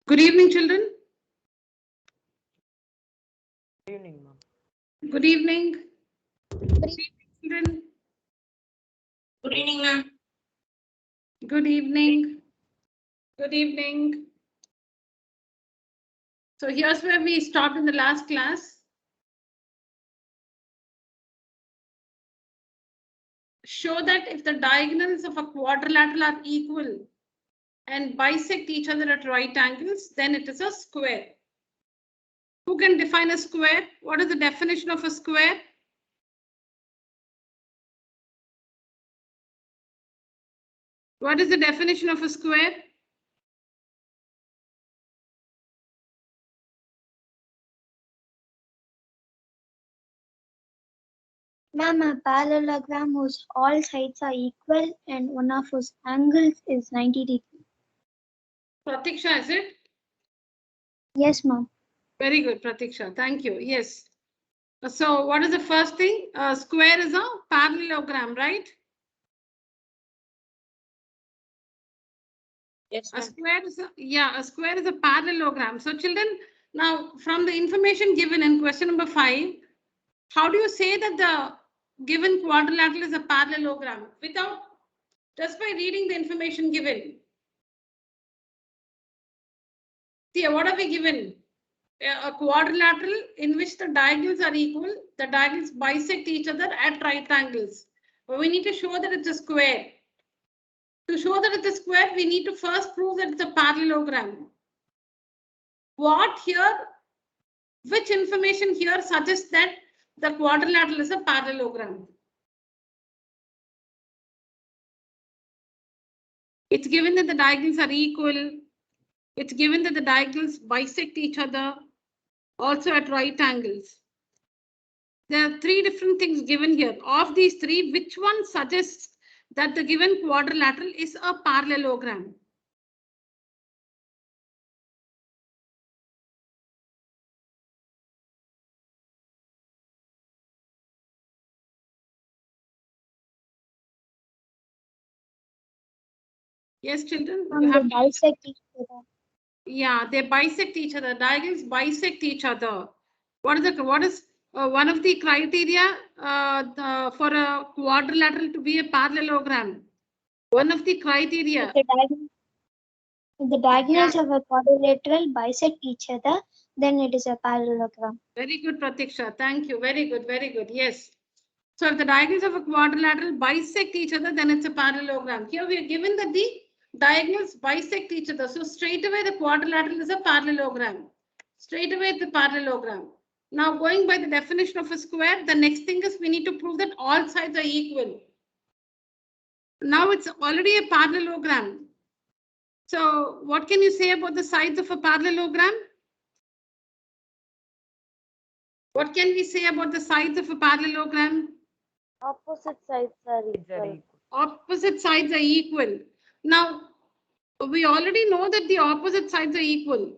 Good evening, children. Good evening, ma'am. Good evening. Good evening, children. Good evening, ma'am. Good evening. Good evening. So here's where we stopped in the last class. Show that if the diagonals of a quadrilateral are equal and bisect each other at right angles, then it is a square. Who can define a square? What is the definition of a square? What is the definition of a square? Ma'am, a parallelogram whose all sides are equal and one of whose angles is 90 degrees. Pratiksha, is it? Yes, ma'am. Very good, Pratiksha. Thank you. Yes. So what is the first thing? A square is a parallelogram, right? Yes, A ma'am. square is a square is a parallelogram. So children, now from the information given in question number 5, how do you say that the given quadrilateral is a parallelogram without just by reading the information given? See, what are we given? A quadrilateral in which the diagonals are equal, the diagonals bisect each other at right angles. But we need to show that it's a square. To show that it's a square, we need to first prove that it's a parallelogram. What here, which information here suggests that the quadrilateral is a parallelogram? It's given that the diagonals are equal. It's given that the diagonals bisect each other also at right angles. There are 3 different things given here. Of these 3, which one suggests that the given quadrilateral is a parallelogram? Yes, children. Ma'am, they bisect each other. Yeah, they bisect each other. Diagonals bisect each other. What is one of the criteria for a quadrilateral to be a parallelogram? One of the criteria. If the diagonals of a quadrilateral bisect each other, then it is a parallelogram. Very good, Pratiksha. Thank you. Very good. Very good. Yes. So if the diagonals of a quadrilateral bisect each other, then it's a parallelogram. Here we are given that the diagonals bisect each other. So straight away the quadrilateral is a parallelogram. Straight away it's a parallelogram. Now going by the definition of a square, the next thing is we need to prove that all sides are equal. Now it's already a parallelogram. So what can you say about the sides of a parallelogram? What can we say about the sides of a parallelogram? Opposite sides are equal. Opposite sides are equal. Now, we already know that the opposite sides are equal.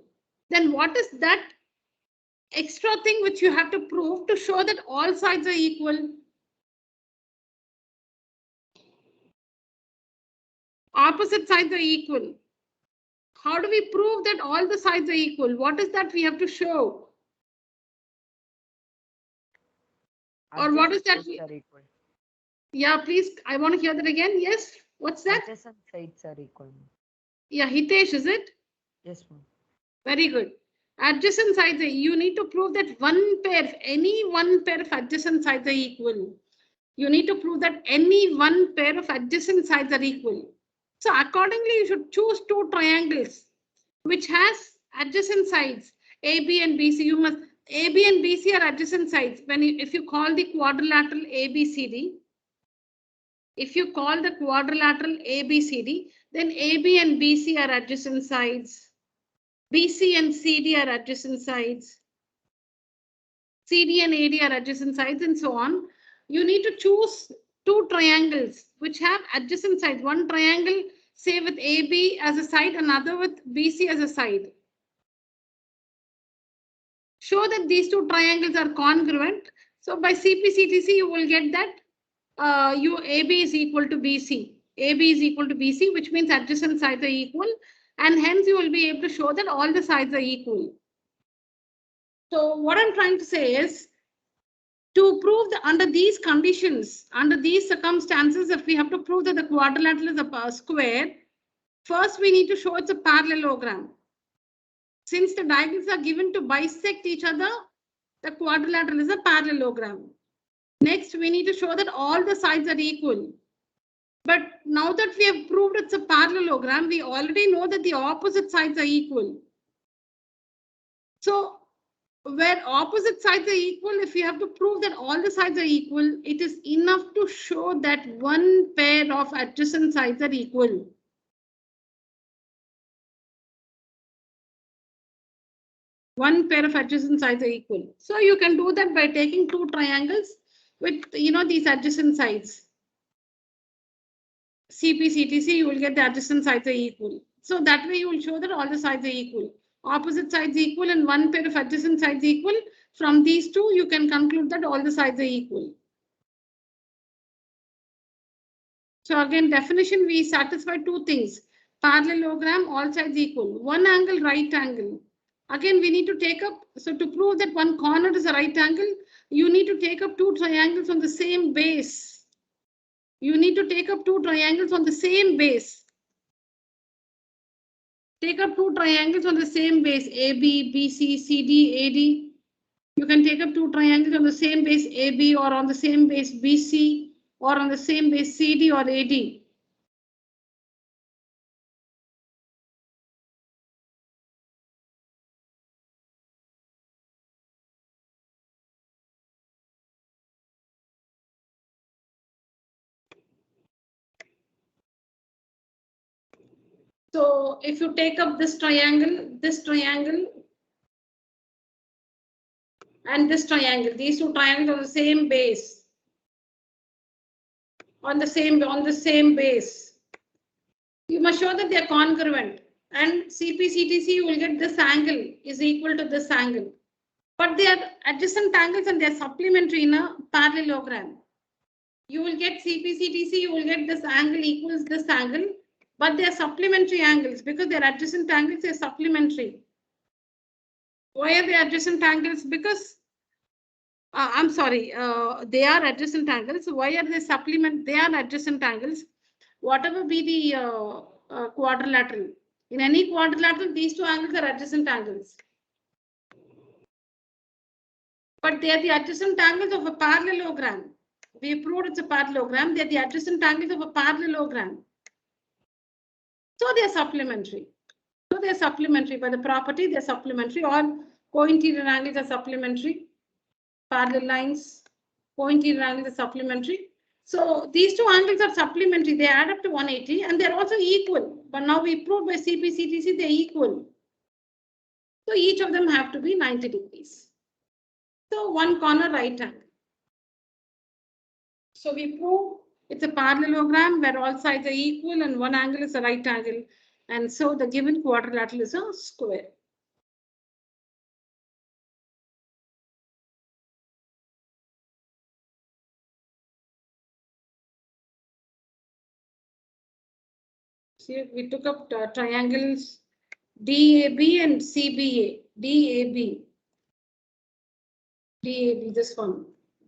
Then what is that extra thing which you have to prove to show that all sides are equal? Opposite sides are equal. How do we prove that all the sides are equal? What is that we have to show? Or what is that? Sides are equal. Yeah, please. I want to hear that again. Yes. What's that? Adjacent sides are equal. Yeah, Hitesh, is it? Yes, ma'am. Very good. Adjacent sides, you need to prove that one pair, any one pair of adjacent sides are equal. You need to prove that any one pair of adjacent sides are equal. So accordingly, you should choose 2 triangles which has adjacent sides AB and BC. You must AB and BC are adjacent sides. If you call the quadrilateral ABCD, if you call the quadrilateral ABCD, then AB and BC are adjacent sides. BC and CD are adjacent sides. CD and AD are adjacent sides and so on. You need to choose 2 triangles which have adjacent sides. One triangle, say with AB as a side, another with BC as a side. Show that these 2 triangles are congruent. So by CP/CTC, you will get that AB is equal to BC. AB is equal to BC, which means adjacent sides are equal. and hence you will be able to show that all the sides are equal. So what I'm trying to say is, to prove that under these conditions, under these circumstances, if we have to prove that the quadrilateral is a square, first we need to show it's a parallelogram. Since the diagonals are given to bisect each other, the quadrilateral is a parallelogram. Next, we need to show that all the sides are equal. But now that we have proved it's a parallelogram, we already know that the opposite sides are equal. So where opposite sides are equal, if you have to prove that all the sides are equal, it is enough to show that one pair of adjacent sides are equal. One pair of adjacent sides are equal. So you can do that by taking two triangles with, these adjacent sides. CP, CTC, you will get the adjacent sides are equal. So that way you will show that all the sides are equal. Opposite sides equal and one pair of adjacent sides equal. From these two, you can conclude that all the sides are equal. So again, definition, we satisfy two things. Parallelogram, all sides equal. One angle, right angle. Again, we need to take up, so to prove that one corner is a right angle, you need to take up two triangles on the same base. You need to take up two triangles on the same base. Take up two triangles on the same base, AB, BC, CD, AD. You can take up two triangles on the same base, AB, or on the same base, BC, or on the same base, CD or AD. So if you take up this triangle, and this triangle, these two triangles on the same base, on the same base, you must show that they are congruent. And CPCTC, you will get this angle is equal to this angle. But they are adjacent angles and they are supplementary in a parallelogram. You will get CPCTC, you will get this angle equals this angle, but they are supplementary angles because they are adjacent angles, they are supplementary. Why are they adjacent angles? Because I'm sorry, they are adjacent angles. Why are they supplement? They are adjacent angles. Whatever be the quadrilateral. In any quadrilateral, these two angles are adjacent angles. But they are the adjacent angles of a parallelogram. We proved it's a parallelogram. They are the adjacent angles of a parallelogram. So they are supplementary. So they are supplementary by the property. They are supplementary. All co-interior angles are supplementary. Parallel lines, co-interior angles are supplementary. So these two angles are supplementary. They add up to 180 and they're also equal. But now we proved by CPCTC they're equal. So each of them have to be 90 degrees. So one corner right angle. So we prove it's a parallelogram where all sides are equal and one angle is a right angle. And so the given quadrilateral is a square. See, we took up triangles DAB and CBA. DAB, this one.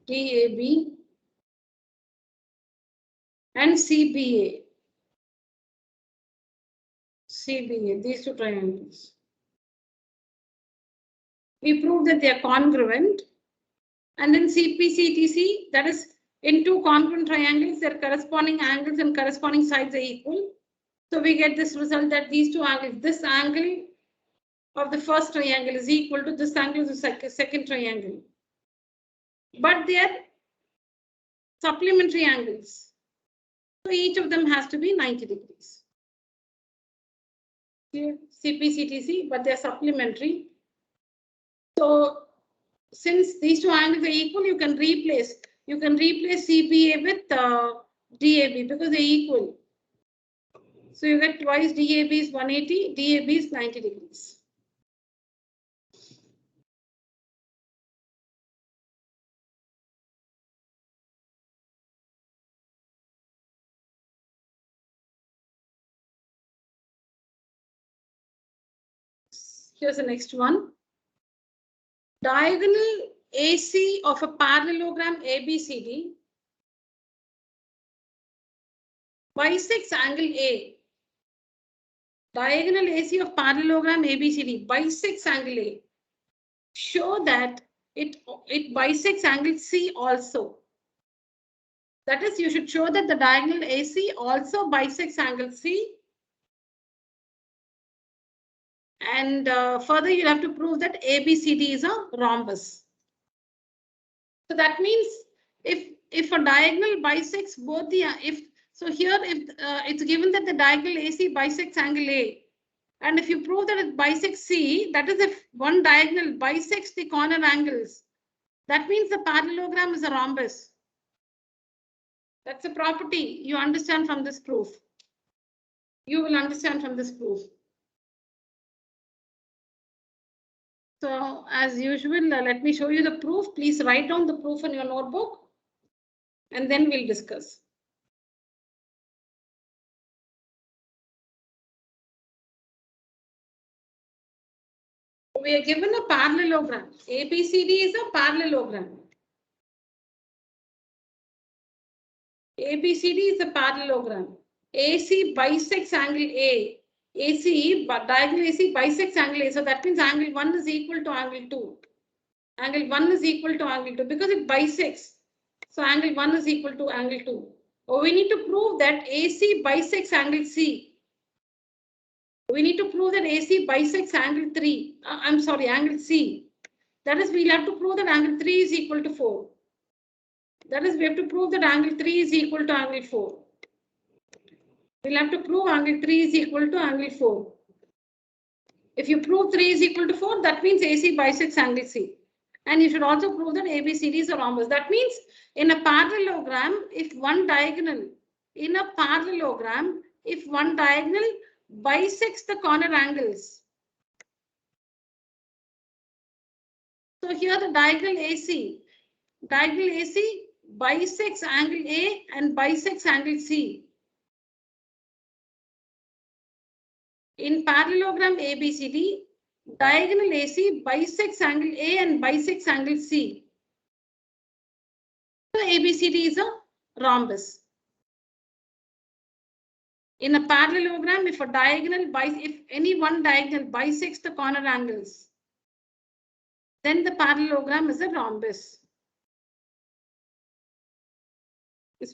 DAB and CBA. CBA, these two triangles. We proved that they are congruent. And then CPCTC, that is in two congruent triangles, their corresponding angles and corresponding sides are equal. So we get this result that these two angles, this angle of the first triangle is equal to this angle of the second triangle. But they are supplementary angles. So each of them has to be 90 degrees. Here, CPCTC, but they are supplementary. So since these two angles are equal, you can replace CBA with DAB because they're equal. So you get twice DAB is 180, DAB is 90 degrees. Here's the next one. Diagonal AC of a parallelogram ABCD bisects angle A. Diagonal AC of parallelogram ABCD bisects angle A. Show that it bisects angle C also. That is, you should show that the diagonal AC also bisects angle C. And further, you'll have to prove that ABCD is a rhombus. So that means if a diagonal bisects both the so here if it's given that the diagonal AC bisects angle A, and if you prove that it bisects C, that is if one diagonal bisects the corner angles, that means the parallelogram is a rhombus. That's a property you understand from this proof. You will understand from this proof. So as usual, let me show you the proof. Please write down the proof in your notebook and then we'll discuss. We are given a parallelogram. ABCD is a parallelogram. ABCD is a parallelogram. AC bisects angle A. AC, diagonal AC bisects angle A. So that means angle 1 is equal to angle 2. Angle 1 is equal to angle 2 because it bisects. So angle 1 is equal to angle 2. Oh, we need to prove that AC bisects angle C. We need to prove that AC bisects angle 3. I'm sorry, angle C. That is, we'll have to prove that angle 3 is equal to 4. That is, we have to prove that angle 3 is equal to angle 4. We'll have to prove angle 3 is equal to angle 4. If you prove 3 is equal to 4, that means AC bisects angle C. And you should also prove that ABCD is a rhombus. That means in a parallelogram, if one diagonal bisects the corner angles. So here the diagonal AC bisects angle A and bisects angle C. In parallelogram ABCD, diagonal AC bisects angle A and bisects angle C. So ABCD is a rhombus. In a parallelogram, if any one diagonal bisects the corner angles, then the parallelogram is a rhombus.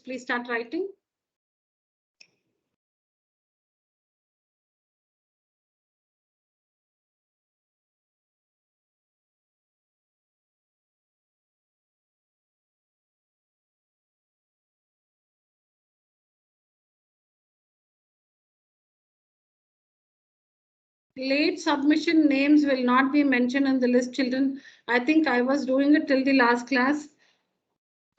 Please start writing. Late submission names will not be mentioned in the list, children. I think I was doing it till the last class.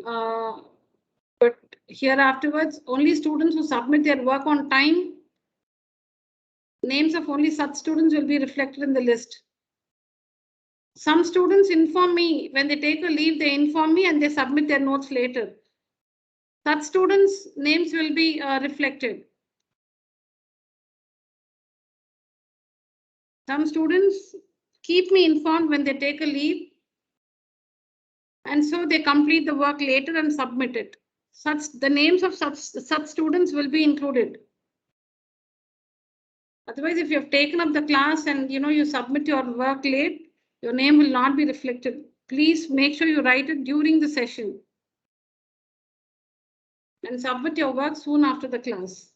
But here afterwards, only students who submit their work on time, names of only such students will be reflected in the list. Some students inform me when they take a leave, they inform me and they submit their notes later. Such students' names will be reflected. Some students keep me informed when they take a leave, and so they complete the work later and submit it. The names of such students will be included. Otherwise, if you have taken up the class and you submit your work late, your name will not be reflected. Please make sure you write it during the session and submit your work soon after the class.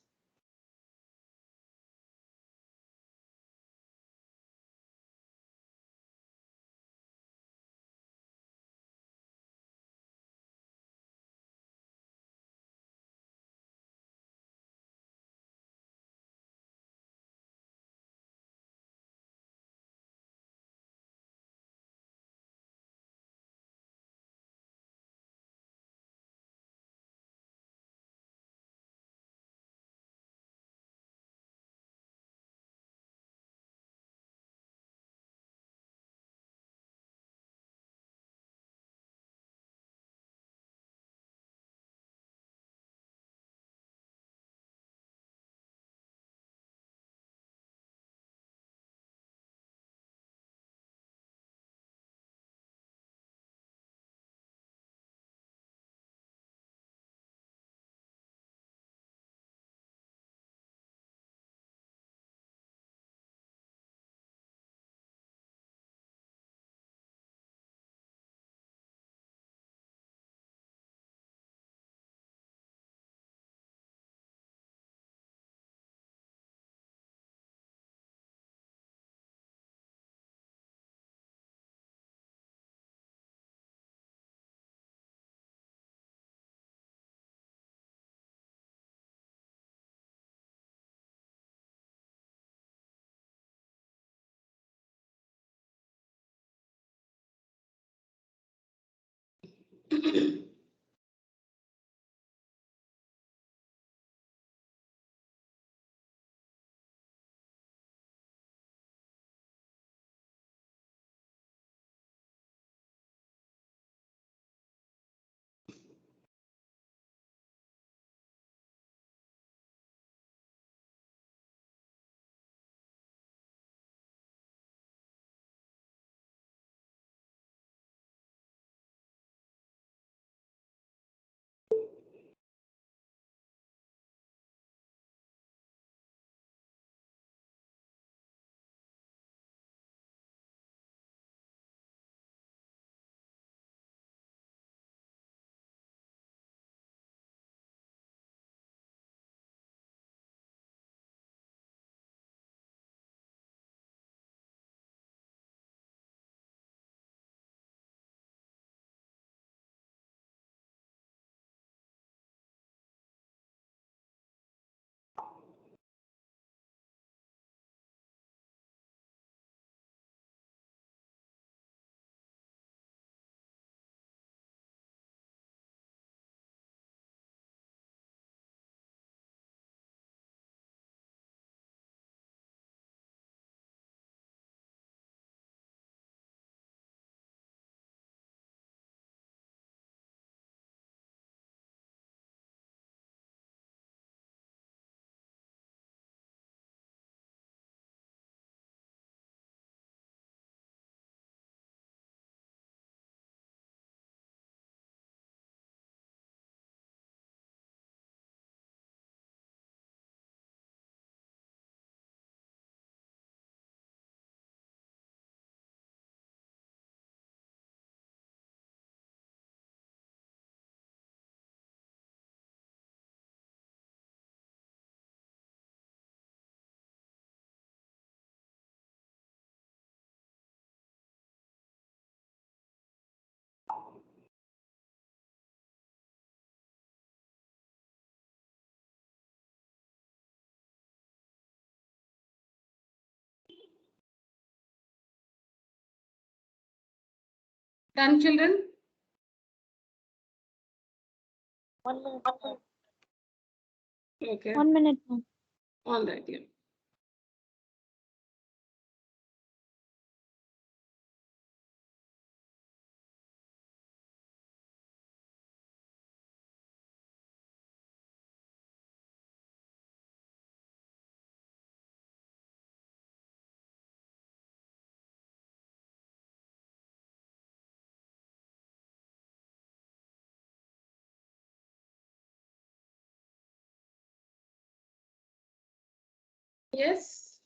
Done, children? 1 minute. Okay. 1 minute, ma'am. All right. Yeah. Yes.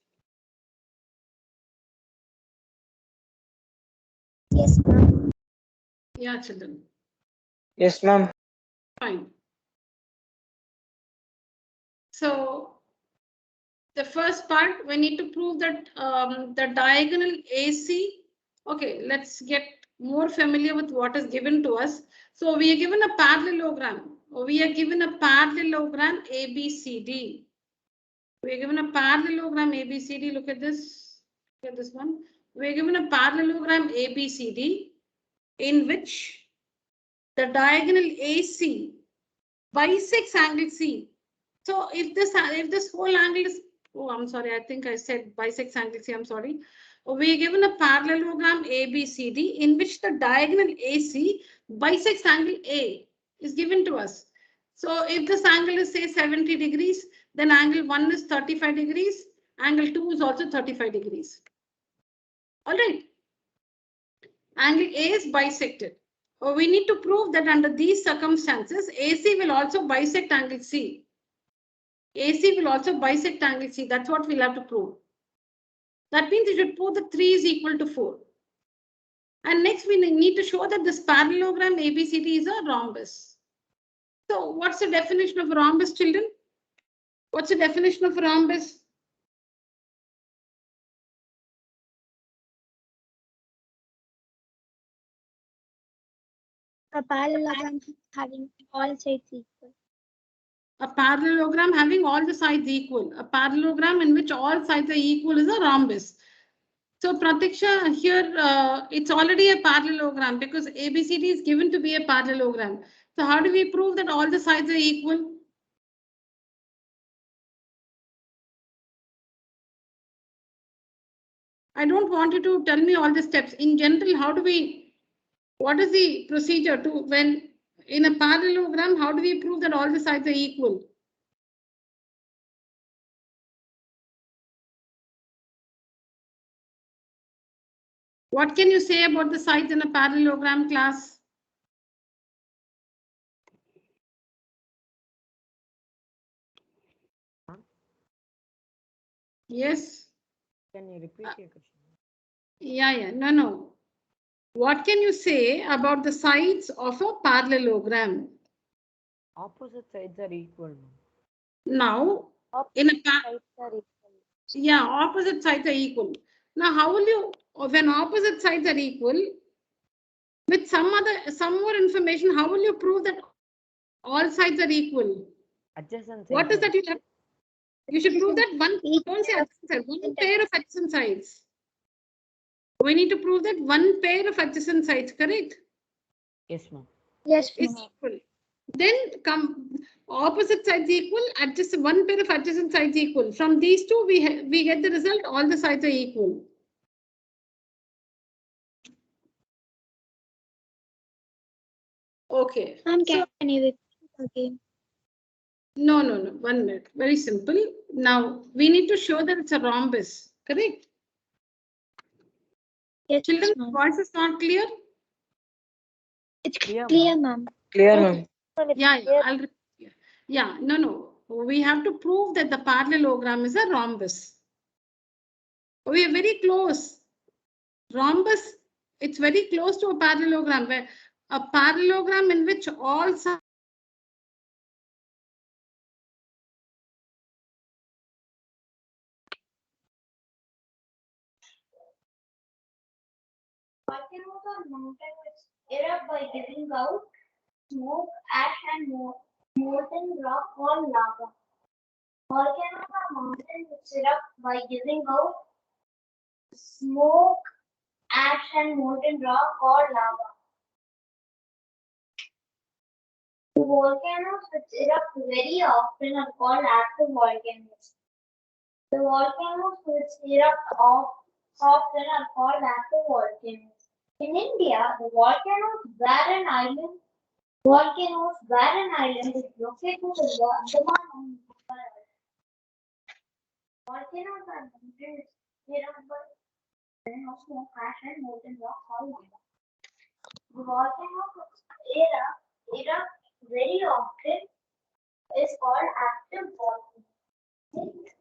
Yes, ma'am. Yeah, children. Yes, ma'am. Fine. So the first part, we need to prove that the diagonal AC. Okay, let's get more familiar with what is given to us. So we are given a parallelogram. We are given a parallelogram ABCD. We are given a parallelogram ABCD. Look at this. Look at this one. We are given a parallelogram ABCD in which the diagonal AC bisects angle C. So if this whole angle is, oh, I'm sorry, I think I said bisects angle C, I'm sorry. We are given a parallelogram ABCD in which the diagonal AC bisects angle A is given to us. So if this angle is say 70 degrees, then angle 1 is 35 degrees, angle 2 is also 35 degrees. All right. Angle A is bisected. We need to prove that under these circumstances, AC will also bisect angle C. AC will also bisect angle C. That's what we'll have to prove. That means you should prove that 3 is equal to 4. And next we need to show that this parallelogram ABCD is a rhombus. So what's the definition of a rhombus, children? What's the definition of a rhombus? A parallelogram having all sides equal. A parallelogram having all the sides equal. A parallelogram in which all sides are equal is a rhombus. So Pratiksha, here it's already a parallelogram because ABCD is given to be a parallelogram. So how do we prove that all the sides are equal? I don't want you to tell me all the steps. In general, what is the procedure to when in a parallelogram, how do we prove that all the sides are equal? What can you say about the sides in a parallelogram, class? Yes. Can you repeat your question? Yeah. No. What can you say about the sides of a parallelogram? Opposite sides are equal, ma'am. Now, in a Sides are equal. opposite sides are equal. Now, how will you, when opposite sides are equal, with some more information, how will you prove that all sides are equal? Adjacent What sides is that you have? You should prove that don't say adjacent side, one pair of adjacent sides. We need to prove that one pair of adjacent sides, correct? Yes, ma'am. Yes, Is ma'am. equal. Then come opposite sides equal, adjacent one pair of adjacent sides equal. From these two, we get the result. All the sides are equal. Okay. Ma'am, So can you repeat again? no. 1 minute. Very simple. Now we need to show that it's a rhombus. Correct. Yes, Children, ma'am. voice is not clear. It's Clear, clear, ma'am. Clear, ma'am. Yeah. I'll repeat. Yeah. No. We have to prove that the parallelogram is a rhombus. We are very close. Rhombus, it's very close to a parallelogram, where a parallelogram in which all sides Volcanoes are mountains which erupt by giving out smoke, ash, and molten rock called lava. Volcanoes are mountains which erupt by giving out smoke, ash, and molten rock called lava. The volcanoes which erupt very often are called active volcanoes. The volcanoes which erupt often are called active volcanoes. In India, the Barren Island is located in the Andaman and Nicobar Islands. Volcanoes are mountains erupt by smoke, ash, and molten rock called lava. The volcanoes which erupt very often is called active volcanoes.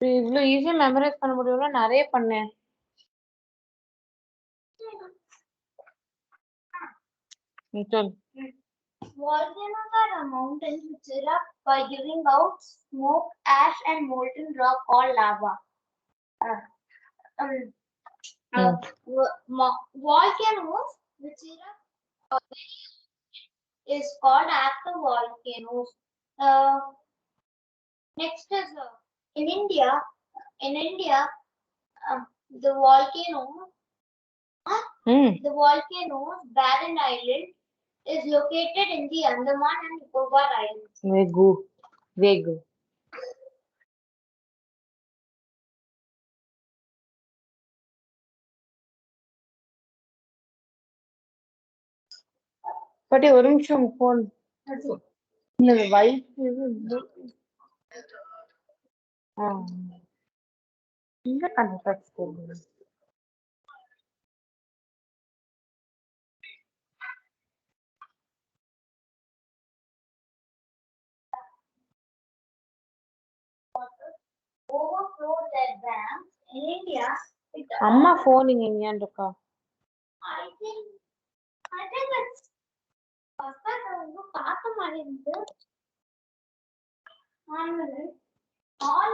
இவ்வளவு ஈஸியா memorise பண்ண முடியும்ல நிறைய பண்ணேன். நீ சொல்லு. Volcanoes are mountains which erupt by giving out smoke, ash, and molten rock called lava. Volcanoes which erupt is called active volcanoes. Next is in India. The volcano's Barren Island is located in the Andaman and Nicobar Islands. Vegu. பாட்டி ஒரு நிமிஷம் phone இல்ல வயசு எங்க conduct போகுது Overflow their dams in India. அம்மா phone இங்க எங்கேயான்னு இருக்கா? I think it's பார்க்க மாட்டேங்குது. all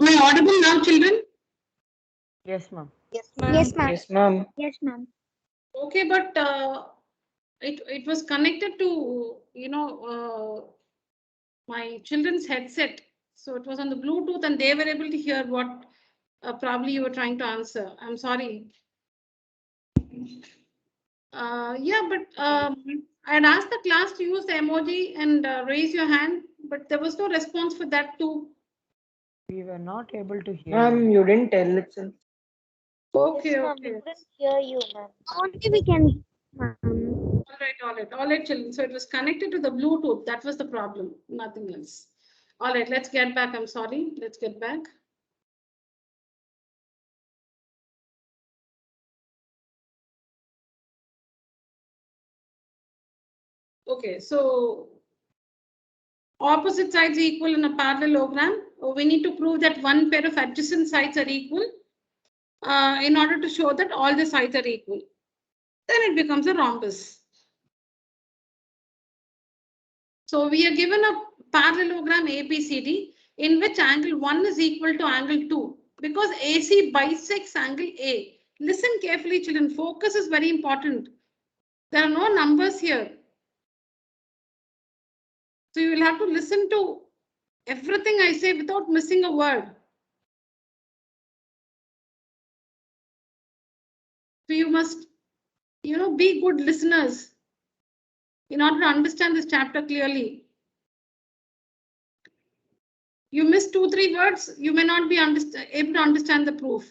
Am I audible now, children? Yes, ma'am. Yes, ma'am. Yes, ma'am. Yes, ma'am. Okay, but it was connected to, my children's headset. So it was on the Bluetooth and they were able to hear what probably you were trying to answer. I'm sorry. Yeah, but I had asked the class to use the emoji and raise your hand, but there was no response for that too. We were not able to hear Ma'am, you. you didn't tell itself. Okay, Yes, ma'am. okay. We couldn't hear you, ma'am. Only we can, ma'am. All right, children. So it was connected to the Bluetooth. That was the problem, nothing else. All right, let's get back. I'm sorry. Let's get back. Okay, so opposite sides equal in a parallelogram. We need to prove that one pair of adjacent sides are equal in order to show that all the sides are equal. Then it becomes a rhombus. So we are given a parallelogram ABCD in which angle 1 is equal to angle 2 because AC bisects angle A. Listen carefully, children. Focus is very important. There are no numbers here. So you will have to listen to everything I say without missing a word. So you must, be good listeners in order to understand this chapter clearly. You miss 2-3 words, you may not be able to understand the proof.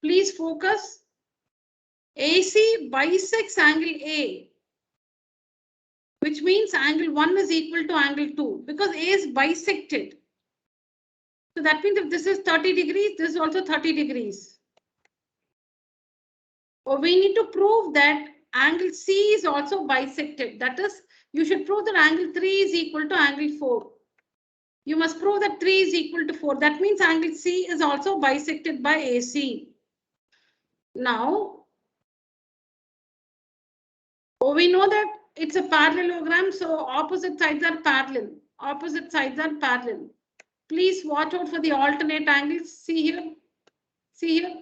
Please focus. AC bisects angle A, which means angle 1 is equal to angle 2 because A is bisected. So that means if this is 30 degrees, this is also 30 degrees. Or we need to prove that angle C is also bisected. That is, you should prove that angle 3 is equal to angle 4. You must prove that 3 is equal to 4. That means angle C is also bisected by AC. Now, we know that it's a parallelogram, so opposite sides are parallel. Opposite sides are parallel. Please watch out for the alternate angles. See here. See here.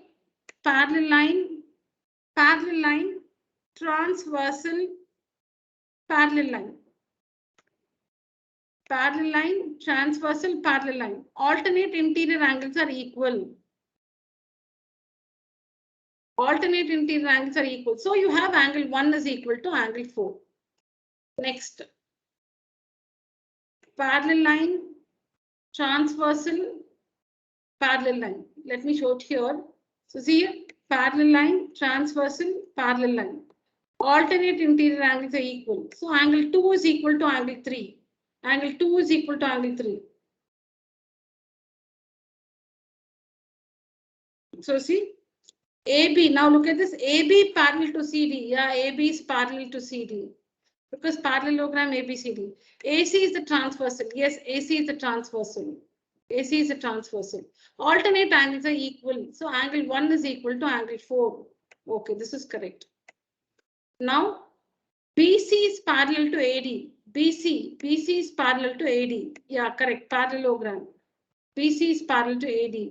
Parallel line, transversal, parallel line. Parallel line, transversal, parallel line. Alternate interior angles are equal. Alternate interior angles are equal. So you have angle 1 is equal to angle 4. Next. Parallel line, transversal, parallel line. Let me show it here. So see, parallel line, transversal, parallel line. Alternate interior angles are equal. So angle 2 is equal to angle 3. Angle 2 is equal to angle 3. So see, AB, now look at this, AB parallel to CD. Yeah, AB is parallel to CD. Because parallelogram ABCD. AC is the transversal. Yes, AC is the transversal. AC is the transversal. Alternate angles are equal. So angle 1 is equal to angle 4. Okay, this is correct. Now, BC is parallel to AD. BC is parallel to AD. Yeah, correct. Parallelogram. BC is parallel to AD.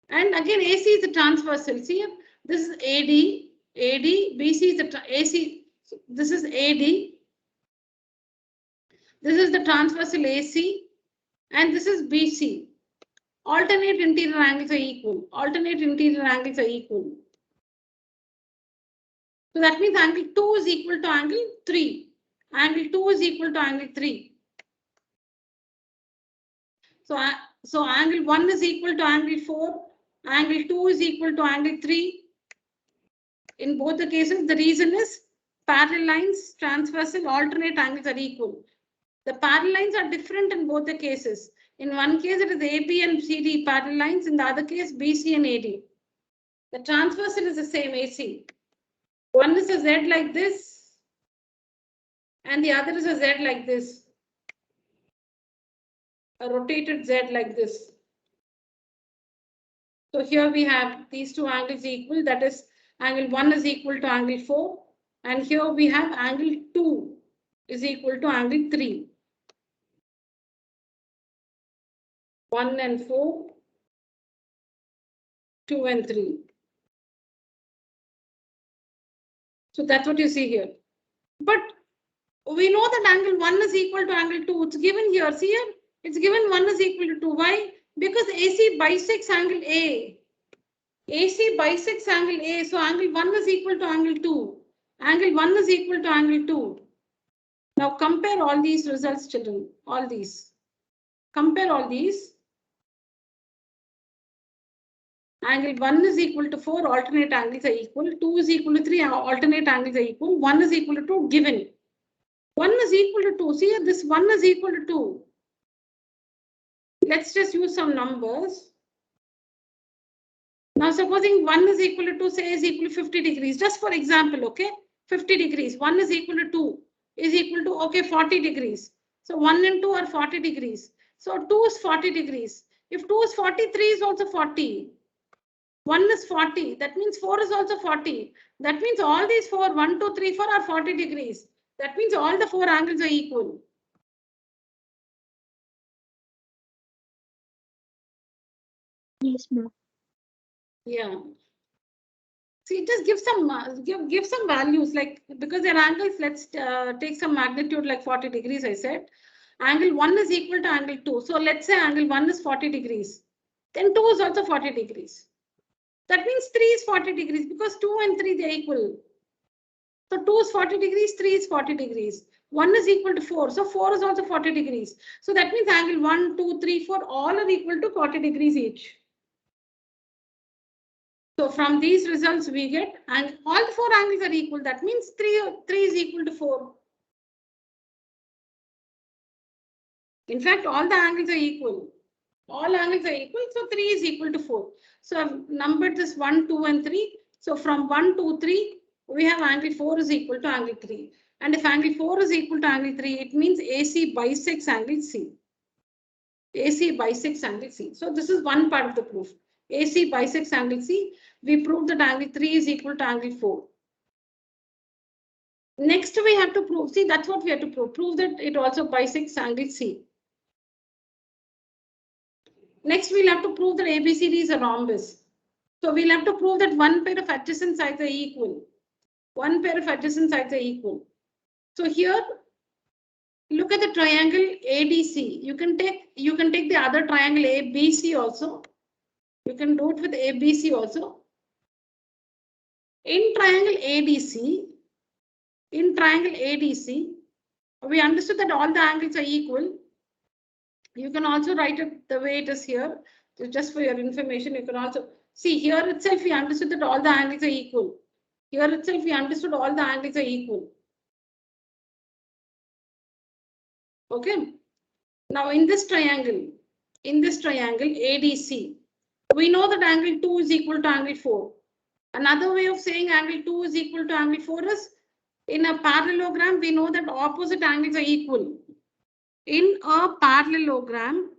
And again, AC is the transversal. See, this is AD, BC is the AC. This is AD. This is the transversal AC. And this is BC. Alternate interior angles are equal. Alternate interior angles are equal. So that means angle 2 is equal to angle 3. Angle 2 is equal to angle 3. So angle 1 is equal to angle 4. Angle 2 is equal to angle 3. In both the cases, the reason is parallel lines, transversal, alternate angles are equal. The parallel lines are different in both the cases. In one case, it is AB and CD parallel lines. In the other case, BC and AD. The transversal is the same AC. One is a Z like this, and the other is a Z like this. A rotated Z like this. So here we have these two angles equal. That is, angle 1 is equal to angle 4. And here we have angle 2 is equal to angle 3. 1 and 4, 2 and 3. So that's what you see here. But we know that angle 1 is equal to angle 2. It's given here. See here? It's given 1 is equal to 2. Why? Because AC bisects angle A. AC bisects angle A. So angle 1 is equal to angle 2. Angle 1 is equal to angle 2. Now compare all these results, children. All these. Compare all these. Angle 1 is equal to 4, alternate angles are equal. 2 is equal to 3, alternate angles are equal. 1 is equal to 2, given. 1 is equal to 2. See, this 1 is equal to 2. Let's just use some numbers. Now, supposing 1 is equal to 2, say is equal to 50 degrees. Just for example, okay? 50 degrees. 1 is equal to 2 is equal to, okay, 40 degrees. So 1 and 2 are 40 degrees. So 2 is 40 degrees. If 2 is 40, 3 is also 40. 1 is 40. That means 4 is also 40. That means all these 4, 1, 2, 3, 4 are 40 degrees. That means all the 4 angles are equal. Yes, ma'am. Yeah. See, just give some give some values, like, because their angles, let's take some magnitude like 40 degrees, I said. Angle 1 is equal to angle 2. So let's say angle 1 is 40 degrees. Then 2 is also 40 degrees. That means 3 is 40 degrees because 2 and 3, they're equal. So 2 is 40 degrees, 3 is 40 degrees. 1 is equal to 4. So 4 is also 40 degrees. So that means angle 1, 2, 3, 4, all are equal to 40 degrees each. So from these results we get, and all 4 angles are equal. That means 3 is equal to 4. In fact, all the angles are equal. All angles are equal. So 3 is equal to 4. So I've numbered this 1, 2, and 3. So from 1, 2, 3, we have angle 4 is equal to angle 3. And if angle 4 is equal to angle 3, it means AC bisects angle C. AC bisects angle C. So this is one part of the proof. AC bisects angle C. We proved that angle 3 is equal to angle 4. Next, we have to prove. See, that's what we have to prove. Prove that it also bisects angle C. Next, we'll have to prove that ABCD is a rhombus. So we'll have to prove that one pair of adjacent sides are equal. One pair of adjacent sides are equal. So here, look at the triangle ADC. You can take the other triangle ABC also. You can do it with ABC also. In triangle ADC, we understood that all the angles are equal. You can also write it the way it is here. So just for your information, you can also see here itself we understood that all the angles are equal. Here itself we understood all the angles are equal. Okay. Now in this triangle ADC, we know that angle 2 is equal to angle 4. Another way of saying angle 2 is equal to angle 4 is, in a parallelogram, we know that opposite angles are equal. In a parallelogram,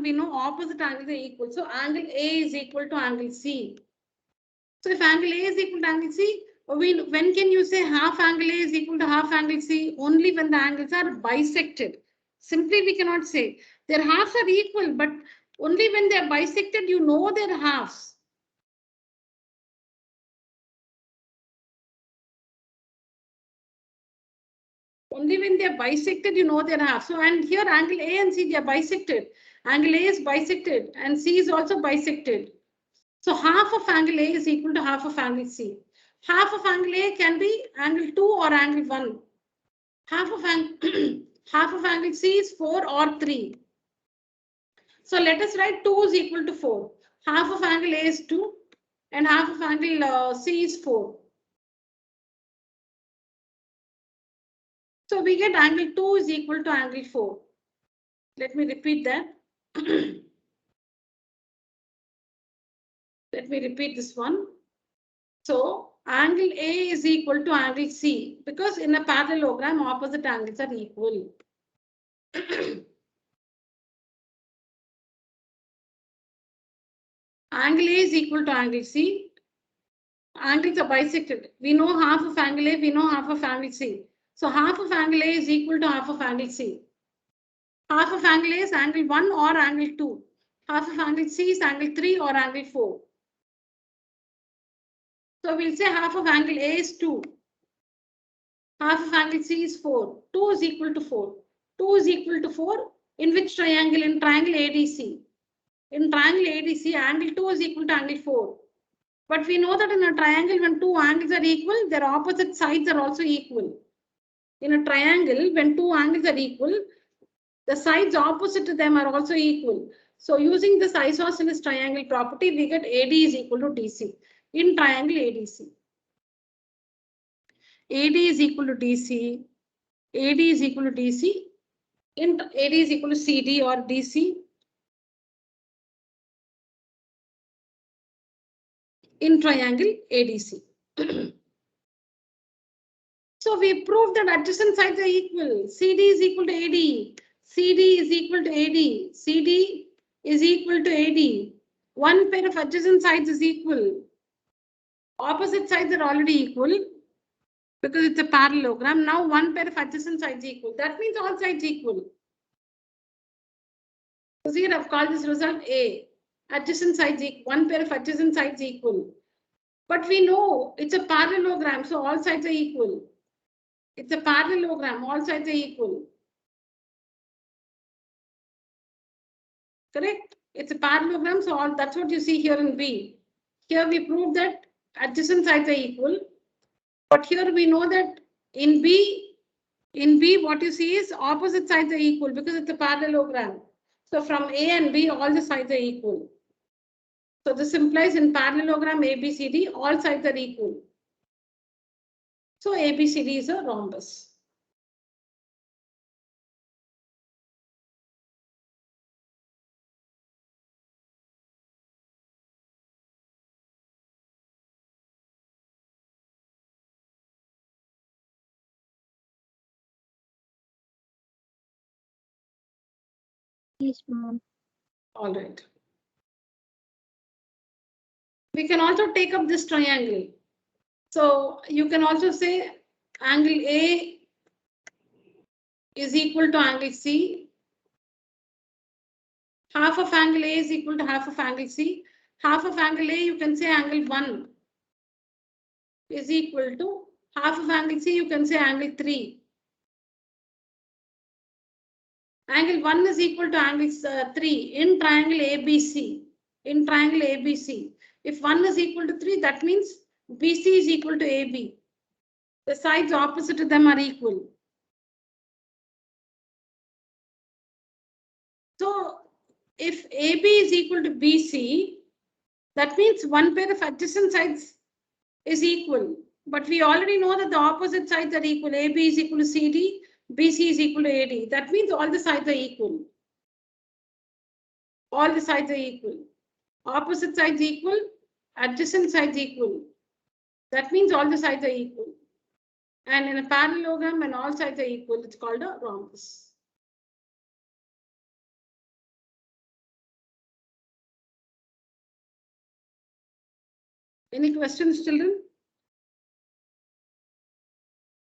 we know opposite angles are equal. So angle A is equal to angle C. So if angle A is equal to angle C, when can you say half angle A is equal to half angle C? Only when the angles are bisected. Simply we cannot say their halves are equal, but only when they are bisected, you know their halves. Only when they are bisected, you know their half. So, and here angle A and C, they are bisected. Angle A is bisected and C is also bisected. So half of angle A is equal to half of angle C. Half of angle A can be angle 2 or angle 1. Half of angle C is 4 or 3. So let us write 2 is equal to 4. Half of angle A is 2 and half of angle C is 4. So we get angle 2 is equal to angle 4. Let me repeat that. Let me repeat this one. So angle A is equal to angle C because in a parallelogram, opposite angles are equal. Angle A is equal to angle C. Angles are bisected. We know half of angle A, we know half of angle C. So half of angle A is equal to half of angle C. Half of angle A is angle 1 or angle 2. Half of angle C is angle 3 or angle 4. So we'll say half of angle A is 2. Half of angle C is 4. 2 is equal to 4. 2 is equal to 4 in which triangle? In triangle ADC. In triangle ADC, angle 2 is equal to angle 4. But we know that in a triangle, when two angles are equal, their opposite sides are also equal. In a triangle, when two angles are equal, the sides opposite to them are also equal. So using this isosceles triangle property, we get AD is equal to DC in triangle ADC. AD is equal to DC. AD is equal to DC. In AD is equal to CD or DC. In triangle ADC. So we proved that adjacent sides are equal. CD is equal to AD. CD is equal to AD. CD is equal to AD. One pair of adjacent sides is equal. Opposite sides are already equal because it's a parallelogram. Now one pair of adjacent sides is equal. That means all sides equal. So here I've called this result A. Adjacent sides equal. One pair of adjacent sides equal. But we know it's a parallelogram, so all sides are equal. It's a parallelogram, all sides are equal. Correct? It's a parallelogram, so all that's what you see here in B. Here we prove that adjacent sides are equal. But here we know that in B what you see is opposite sides are equal because it's a parallelogram. So from A and B, all the sides are equal. So this implies in parallelogram ABCD, all sides are equal. So ABCD is a rhombus. Yes, ma'am. All right. We can also take up this triangle. So you can also say angle A is equal to angle C. Half of angle A is equal to half of angle C. Half of angle A, you can say angle 1 is equal to half of angle C, you can say angle 3. Angle 1 is equal to angle 3 in triangle ABC. In triangle ABC. If 1 is equal to 3, that means BC is equal to AB. The sides opposite to them are equal. So if AB is equal to BC, that means one pair of adjacent sides is equal. But we already know that the opposite sides are equal. AB is equal to CD, BC is equal to AD. That means all the sides are equal. All the sides are equal. Opposite sides equal, adjacent sides equal. That means all the sides are equal. And in a parallelogram, when all sides are equal, it's called a rhombus. Any questions, children?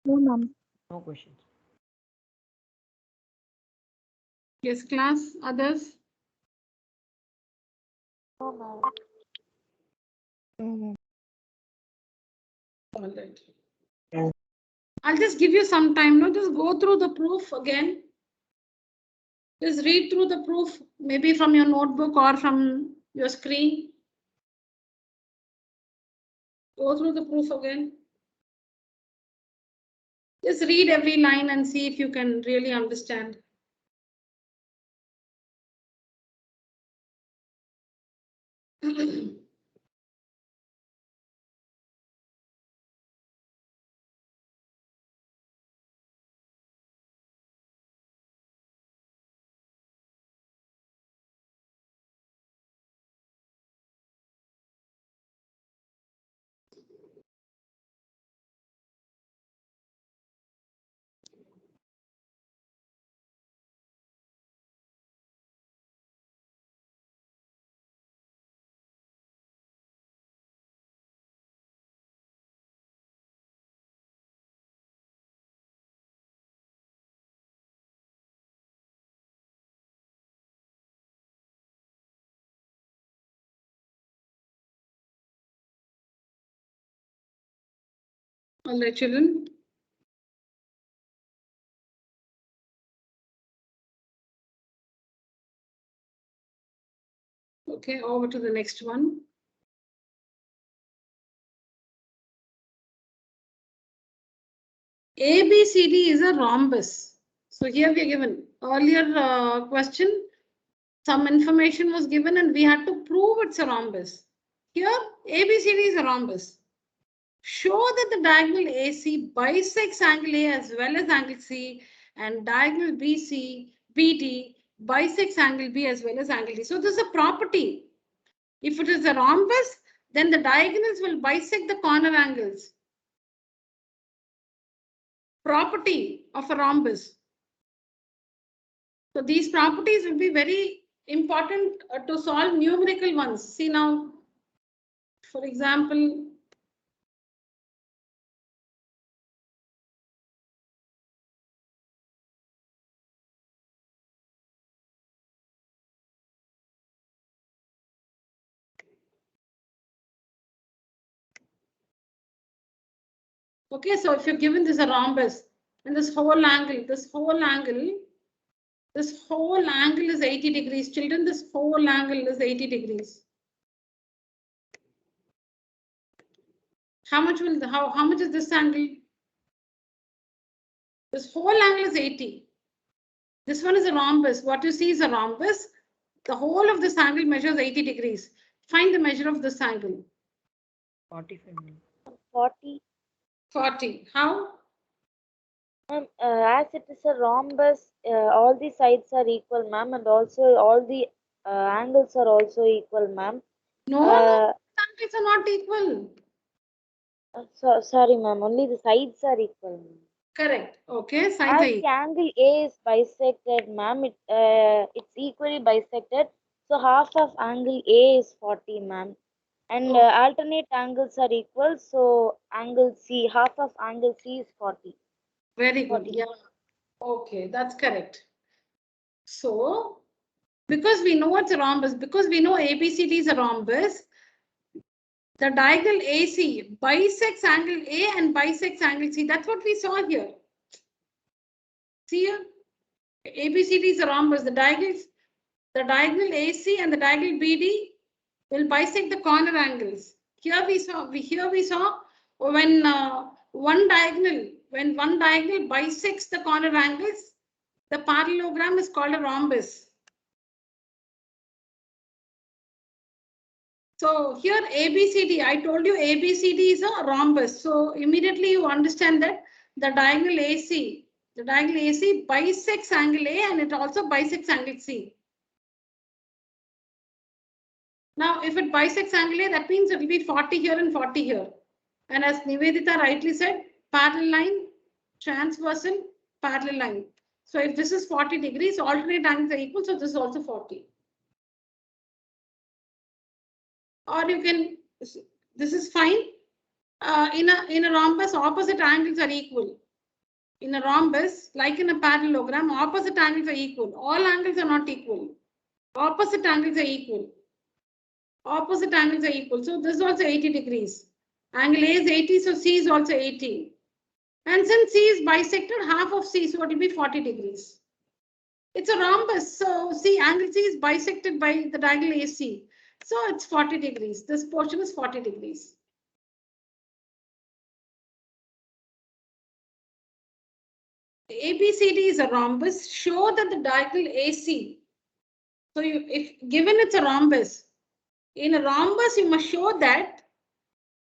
No, ma'am. No questions. Yes, class. Others? No, ma'am. All right. Yeah. I'll just give you some time. No, just go through the proof again. Just read through the proof, maybe from your notebook or from your screen. Go through the proof again. Just read every line and see if you can really understand. All right, children. Okay, over to the next one. ABCD is a rhombus. So here we are given earlier question. Some information was given and we had to prove it's a rhombus. Here, ABCD is a rhombus. Show that the diagonal AC bisects angle A as well as angle C, and diagonal BD bisects angle B as well as angle D. So this is a property. If it is a rhombus, then the diagonals will bisect the corner angles. Property of a rhombus. So these properties will be very important to solve numerical ones. See now, for example, okay, so if you're given this a rhombus and this whole angle is 80 degrees. Children, this whole angle is 80 degrees. How much is this angle? This whole angle is 80. This one is a rhombus. What you see is a rhombus. The whole of this angle measures 80 degrees. Find the measure of this angle. 45 minutes. 40. 40. How? As it is a rhombus, all the sides are equal, ma'am, and also all the angles are also equal, ma'am. No, angles are not equal. Sorry, ma'am. Only the sides are equal, ma'am. Correct. Okay. As the angle A is bisected, ma'am, it's equally bisected. So half of angle A is 40, ma'am. And alternate angles are equal. So angle C, half of angle C is 40. Very good. 40. Yeah. Okay, that's correct. So, because we know it's a rhombus, because we know ABCD is a rhombus, the diagonal AC bisects angle A and bisects angle C. That's what we saw here. See here, ABCD is a rhombus. The diagonal AC and the diagonal BD will bisect the corner angles. Here we saw when one diagonal bisects the corner angles, the parallelogram is called a rhombus. So here ABCD, I told you ABCD is a rhombus. So immediately you understand that the diagonal AC bisects angle A and it also bisects angle C. Now, if it bisects angle A, that means it will be 40 here and 40 here. And as Nivedita rightly said, parallel line, transversal, parallel line. So if this is 40 degrees, alternate angles are equal, so this is also 40. Or you can, this is fine. In a rhombus, opposite angles are equal. In a rhombus, like in a parallelogram, opposite angles are equal. All angles are not equal. Opposite angles are equal. Opposite angles are equal. So this is also 80 degrees. Angle A is 80, so C is also 80. And since C is bisected, half of C, so it will be 40 degrees. It's a rhombus, so see, angle C is bisected by the diagonal AC. So it's 40 degrees. This portion is 40 degrees. ABCD is a rhombus. Show that the diagonal AC. So if given it's a rhombus, in a rhombus you must show that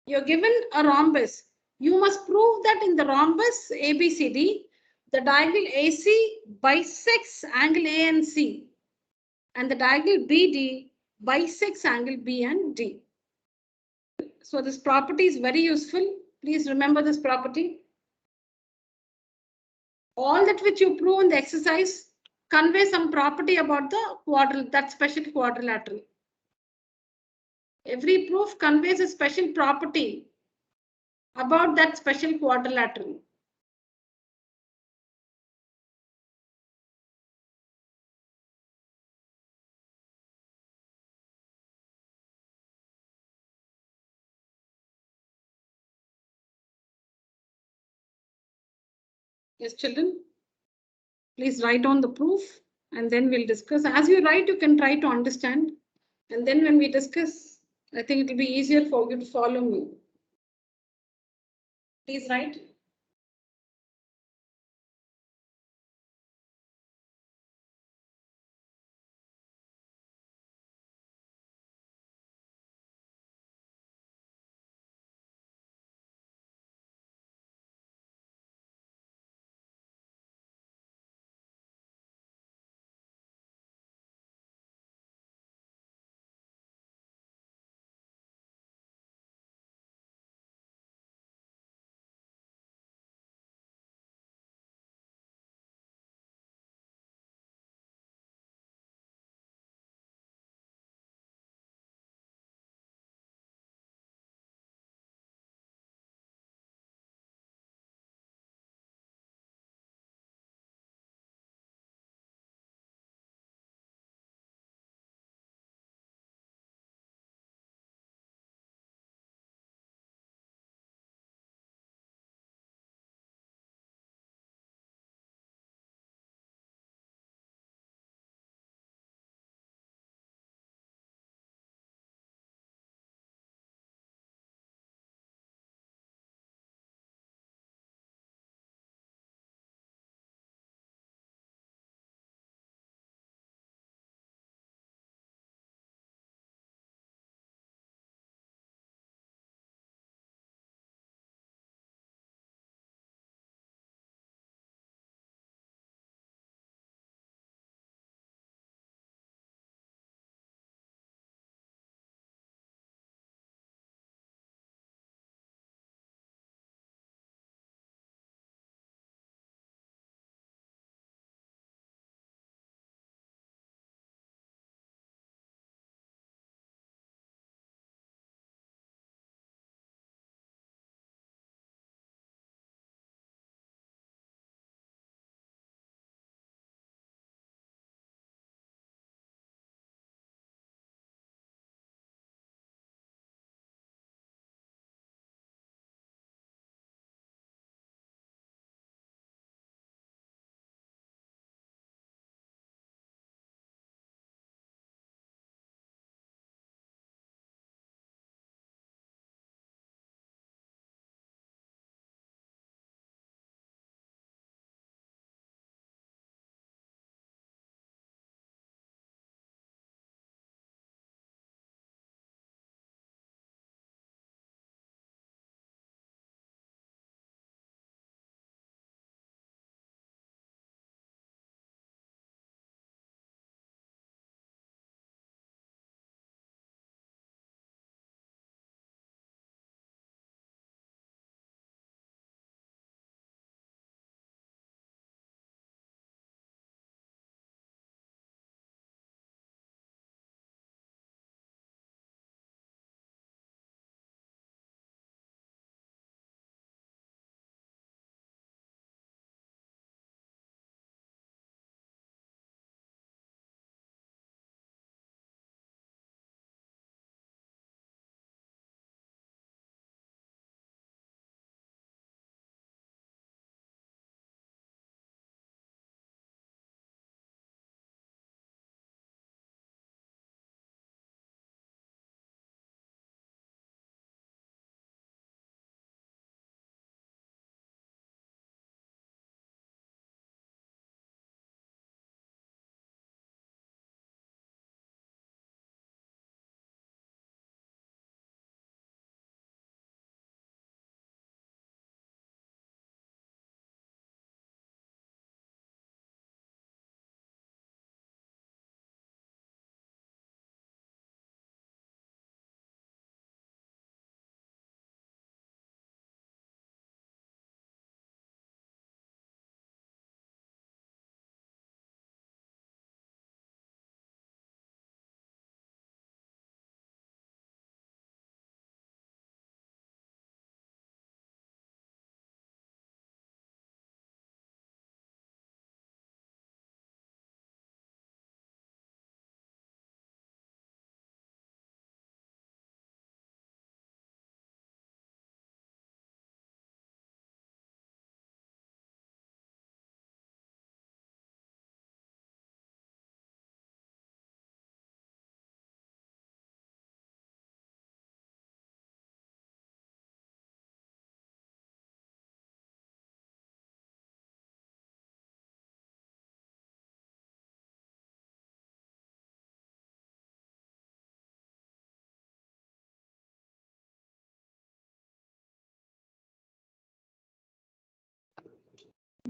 you're given a rhombus. You must prove that in the rhombus ABCD, the diagonal AC bisects angle A and C, and the diagonal BD bisects angle B and D. So this property is very useful. Please remember this property. All that which you prove in the exercise convey some property about the that special quadrilateral. Every proof conveys a special property about that special quadrilateral. Yes, children? Please write on the proof and then we'll discuss. As you write, you can try to understand. And then when we discuss, I think it will be easier for you to follow me. Please write.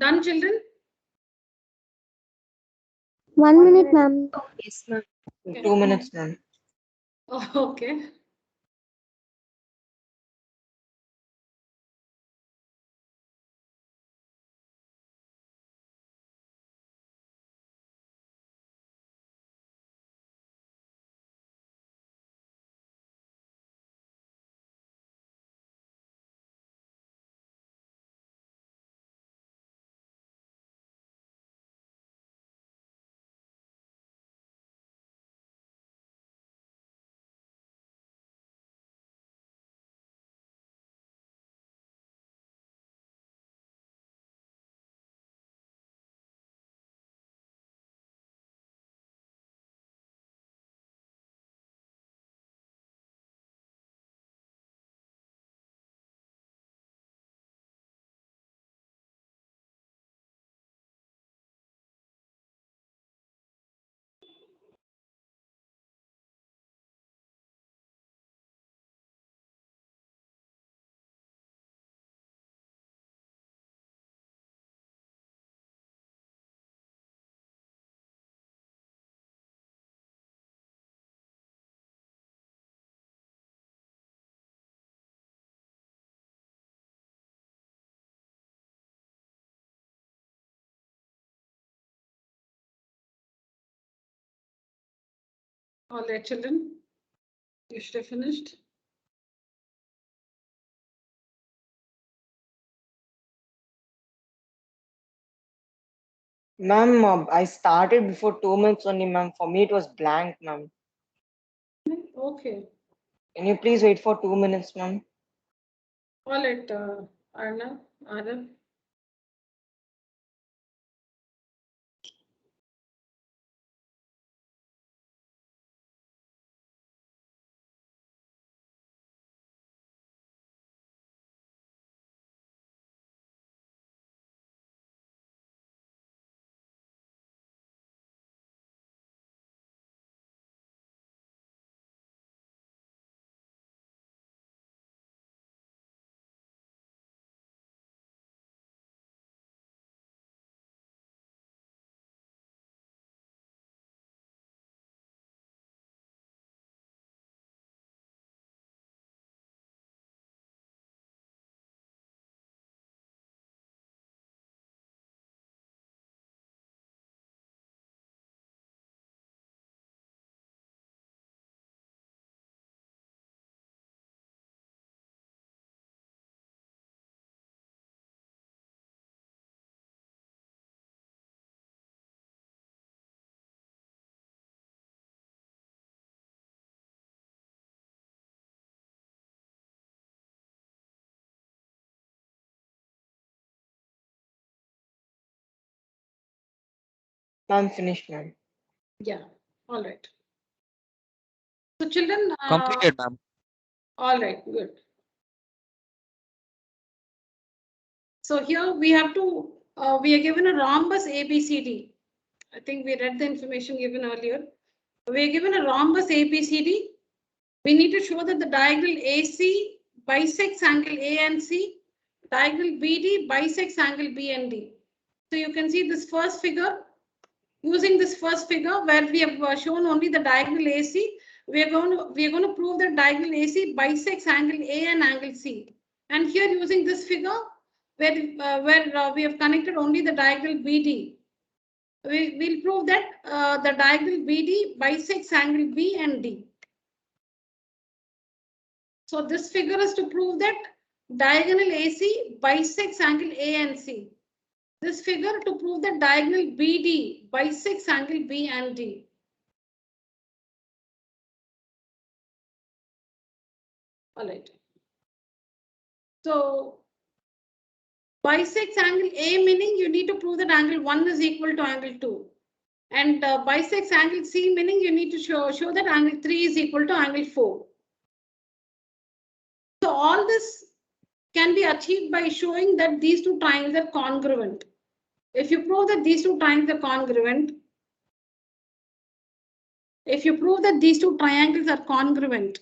Done, children? 1 minute, ma'am. Yes, ma'am. 2 minutes, ma'am. Oh, okay. All right, children. You should have finished. Ma'am, I started before 2 minutes only, ma'am. For me, it was blank, ma'am. Okay. Can you please wait for 2 minutes, ma'am? All right, Arnav, Arav. Ma'am, finished, ma'am. Yeah. All right. So, children. Completed, ma'am. All right. Good. So here we have to. We are given a rhombus ABCD. I think we read the information given earlier. We are given a rhombus ABCD. We need to show that the diagonal AC bisects angle A and C. Diagonal BD bisects angle B and D. So you can see this first figure. Using this first figure where we have shown only the diagonal AC, we are going to prove that diagonal AC bisects angle A and angle C. And here using this figure where we have connected only the diagonal BD, we'll prove that the diagonal BD bisects angle B and D. So this figure is to prove that diagonal AC bisects angle A and C. This figure to prove that diagonal BD bisects angle B and D. All right. So bisects angle A meaning you need to prove that angle 1 is equal to angle 2. And bisects angle C meaning you need to show that angle 3 is equal to angle 4. So all this can be achieved by showing that these two triangles are congruent. If you prove that these two triangles are congruent, see, this is not the only way of doing it, children. There are many ways of doing it. If you prove that these two triangles are congruent,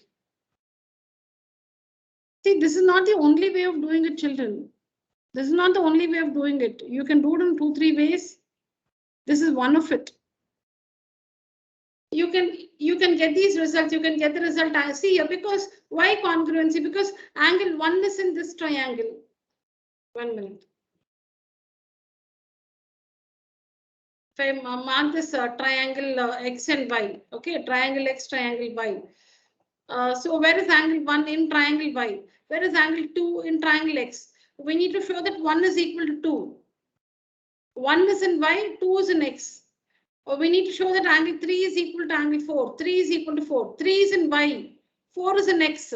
see, this is not the only way of doing it, children. This is not the only way of doing it. You can do it in 2-3 ways. This is one of it. You can get these results. You can get the result. I see here, because why congruency? Because angle 1 is in this triangle. 1 minute. If I mark this triangle x and y, okay, triangle x, triangle y. So where is angle 1 in triangle y? Where is angle 2 in triangle x? We need to show that 1 is equal to 2. 1 is in y, 2 is in x. Or we need to show that angle 3 is equal to angle 4. 3 is equal to 4. 3 is in y. 4 is in x.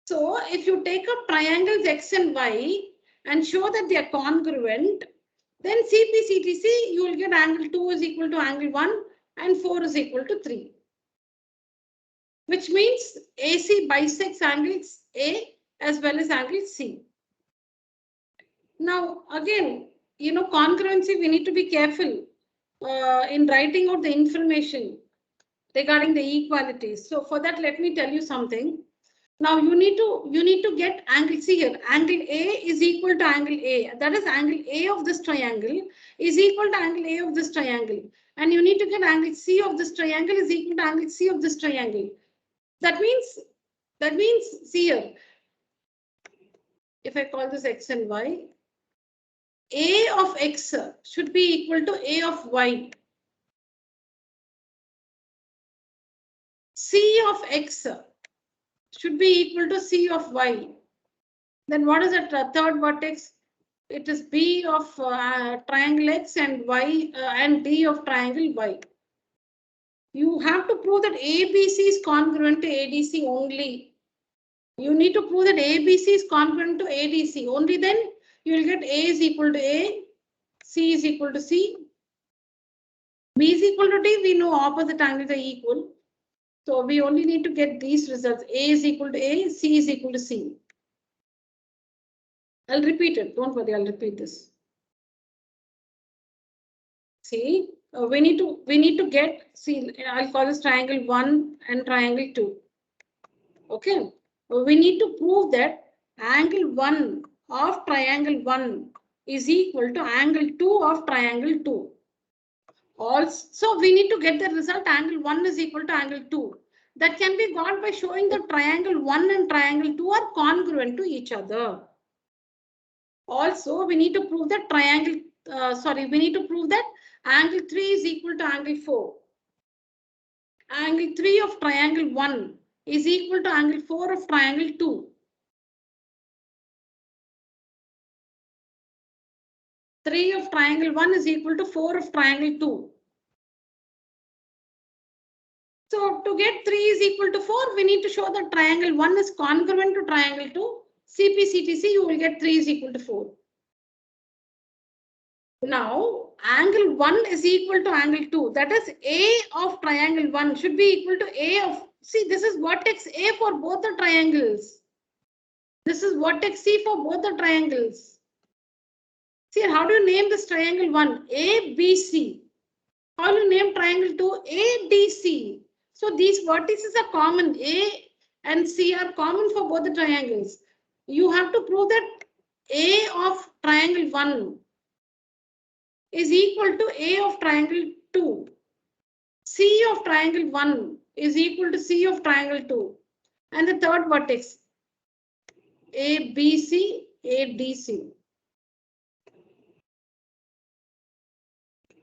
So if you take up triangles x and y and show that they are congruent, then CPCTC, you will get angle 2 is equal to angle 1 and 4 is equal to 3. Which means AC bisects angles A as well as angle C. Now, again, congruency, we need to be careful in writing out the information regarding the equalities. So for that, let me tell you something. Now you need to get angle C here. Angle A is equal to angle A. That is angle A of this triangle is equal to angle A of this triangle. And you need to get angle C of this triangle is equal to angle C of this triangle. That means, see here, if I call this x and y, A of x should be equal to A of y. C of x should be equal to C of y. Then what is that third vertex? It is B of triangle x and y and D of triangle y. You have to prove that ABC is congruent to ADC only. You need to prove that ABC is congruent to ADC. Only then you will get A is equal to A, C is equal to C, B is equal to D. We know opposite angles are equal. So we only need to get these results. A is equal to A, C is equal to C. I'll repeat it. Don't worry, I'll repeat this. See, we need to get, see, I'll call this triangle 1 and triangle 2. Okay, we need to prove that angle 1 of triangle 1 is equal to angle 2 of triangle 2. Also, we need to get the result angle 1 is equal to angle 2. That can be got by showing that triangle 1 and triangle 2 are congruent to each other. Also, we need to prove that we need to prove that angle 3 is equal to angle 4. Angle 3 of triangle 1 is equal to angle 4 of triangle 2. 3 of triangle 1 is equal to 4 of triangle 2. So to get 3 is equal to 4, we need to show that triangle 1 is congruent to triangle 2. CPCTC, you will get 3 is equal to 4. Now, angle 1 is equal to angle 2. That is A of triangle 1 should be equal to A of, see, this is vertex A for both the triangles. This is vertex C for both the triangles. See, how do you name this triangle 1? ABC. How do you name triangle 2? ADC. So these vertices are common. A and C are common for both the triangles. You have to prove that A of triangle 1 is equal to A of triangle 2. C of triangle 1 is equal to C of triangle 2. And the third vertex, ABC, ADC.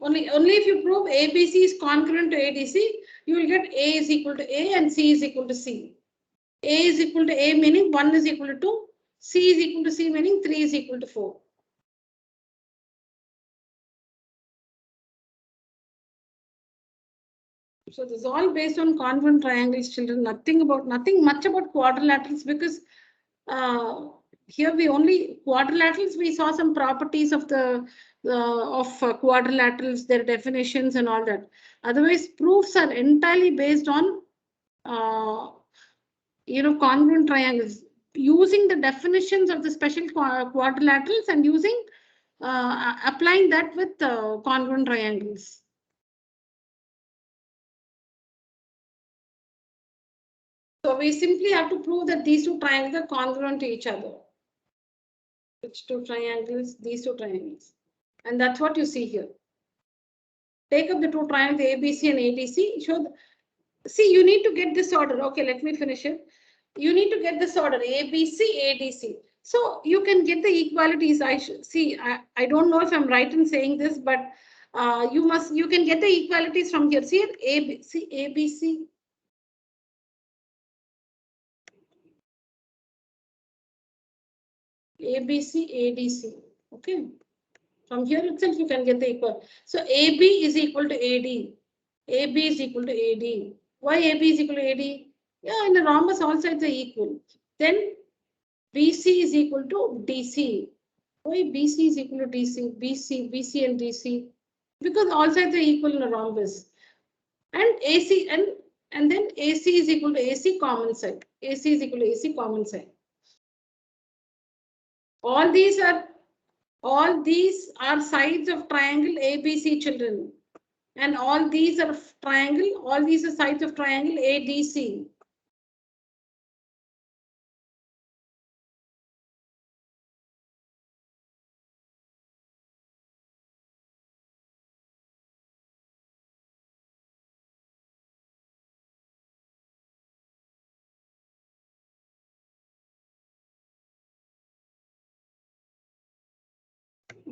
Only if you prove ABC is congruent to ADC, you will get A is equal to A and C is equal to C. A is equal to A meaning 1 is equal to 2. C is equal to C meaning 3 is equal to 4. So this is all based on congruent triangles, children. Nothing much about quadrilaterals, because here quadrilaterals, we saw some properties of the quadrilaterals, their definitions and all that. Otherwise, proofs are entirely based on congruent triangles, using the definitions of the special quadrilaterals and using applying that with congruent triangles. So we simply have to prove that these two triangles are congruent to each other. Which two triangles? These two triangles. And that's what you see here. Take up the two triangles ABC and ADC. Show see, you need to get this order. Okay, let me finish it. You need to get this order ABC, ADC. So you can get the equalities. I don't know if I'm right in saying this, but you can get the equalities from here. See ABC. ABC, ADC. Okay. From here itself, you can get the equal. So AB is equal to AD. AB is equal to AD. Why AB is equal to AD? Yeah, in a rhombus, all sides are equal. Then BC is equal to DC. Why BC is equal to DC? BC and DC. Because all sides are equal in a rhombus. And AC and then AC is equal to AC common side. AC is equal to AC common side. All these are sides of triangle ABC, children. And all these are sides of triangle ADC.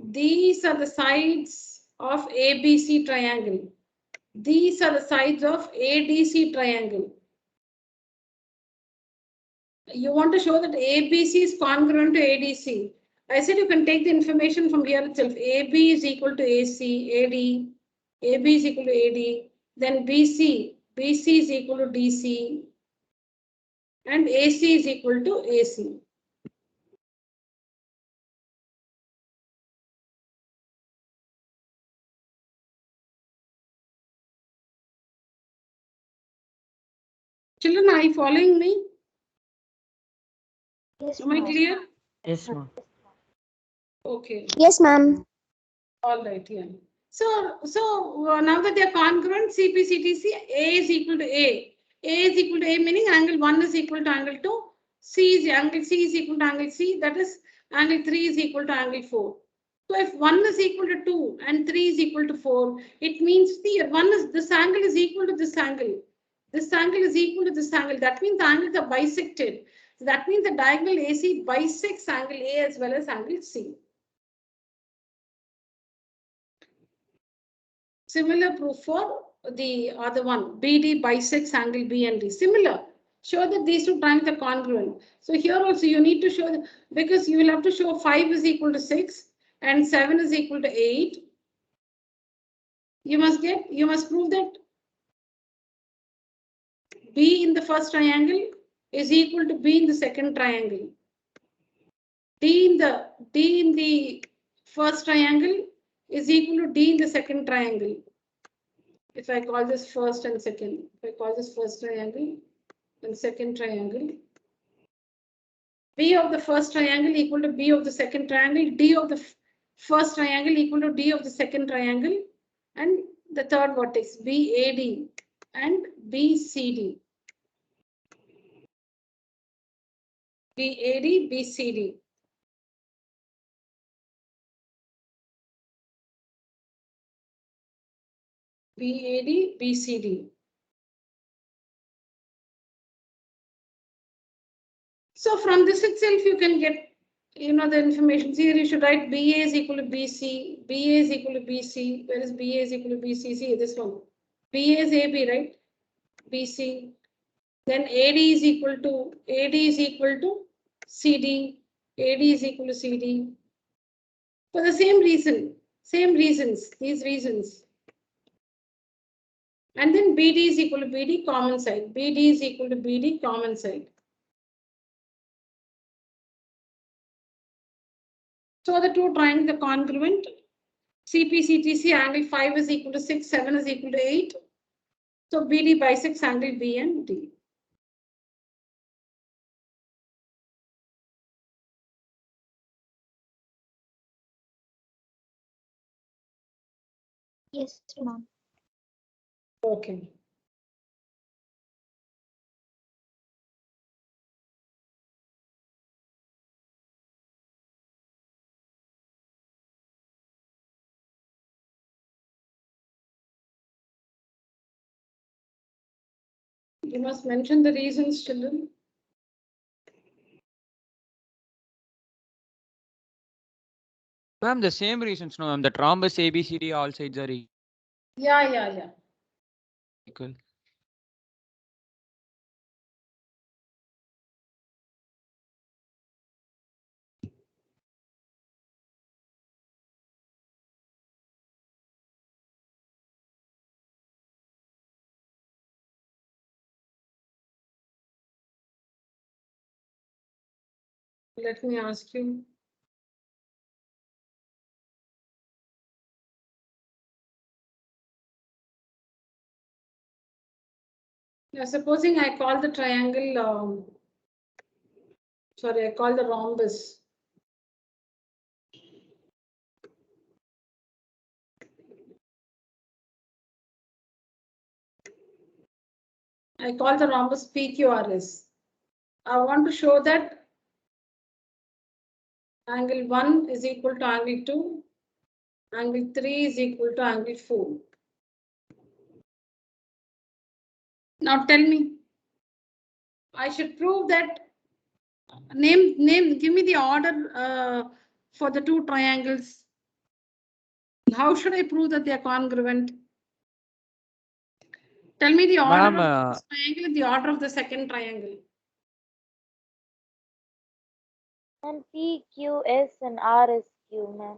These are the sides of ABC triangle. These are the sides of ADC triangle. You want to show that ABC is congruent to ADC. I said you can take the information from here itself. AB is equal to AC, AD. AB is equal to AD. Then BC is equal to DC. And AC is equal to AC. Children, are you following me? Yes, Am I ma'am. clear? Yes, ma'am. Okay. Yes, ma'am. All right, yeah. So now that they are congruent, CPCTC, A is equal to A. A is equal to A, meaning angle 1 is equal to angle 2. Angle C is equal to angle C. That is, angle 3 is equal to angle 4. So if 1 is equal to 2 and 3 is equal to 4, it means this angle is equal to this angle. This angle is equal to this angle. That means the angles are bisected. So that means the diagonal AC bisects angle A as well as angle C. Similar proof for the other one, BD bisects angle B and D. Similar. Show that these two triangles are congruent. So here also you need to show, because you will have to show 5 is equal to 6 and 7 is equal to 8. You must prove that B in the first triangle is equal to B in the second triangle. D in the first triangle is equal to D in the second triangle. If I call this first and second, if I call this first triangle and second triangle, B of the first triangle equal to B of the second triangle, D of the first triangle equal to D of the second triangle, and the third vertex, BAD and BCD. BAD, BCD. BAD, BCD. So from this itself, you can get, the information. Here you should write BA is equal to BC, BA is equal to BC. Where is BA is equal to BC? See this one. BA is AB, right? BC. Then AD is equal to CD. AD is equal to CD. For the same reasons, these reasons. And then BD is equal to BD common side. BD is equal to BD common side. So the two triangles are congruent. CPCTC angle 5 is equal to 6, 7 is equal to 8. So BD bisects angle B and D. Yes, ma'am. Okay. You must mention the reasons, children. Ma'am, the same reasons, no, ma'am. The rhombus ABCD, all sides are Yeah. equal. Let me ask you. Now, supposing I call the triangle, I call the rhombus. I call the rhombus PQRS. I want to show that angle 1 is equal to angle 2, angle 3 is equal to angle 4. Now tell me, I should prove that, give me the order for the two triangles. How should I prove that they are congruent? Tell me the order Ma'am, of this triangle and the order of the second triangle. And P, Q, S and R is Q, ma'am.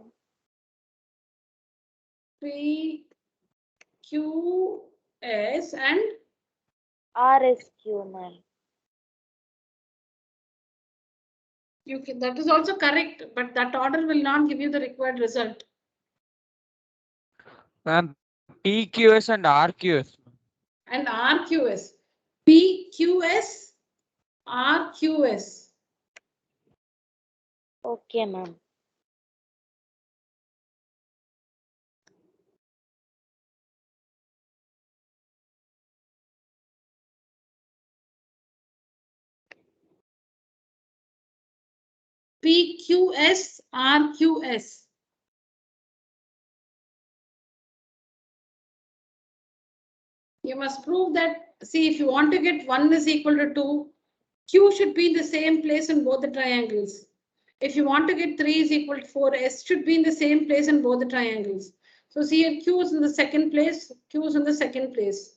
P, Q, S and R is Q, ma'am. that is also correct, but that order will not give you the required result. ma'am, PQS and RQS. And RQS. PQS, RQS. Okay, ma'am. PQS, RQS. You must prove that, see, if you want to get 1 is equal to 2, Q should be in the same place in both the triangles. If you want to get 3 is equal to 4, S should be in the same place in both the triangles. So see here, Q is in the second place, Q is in the second place.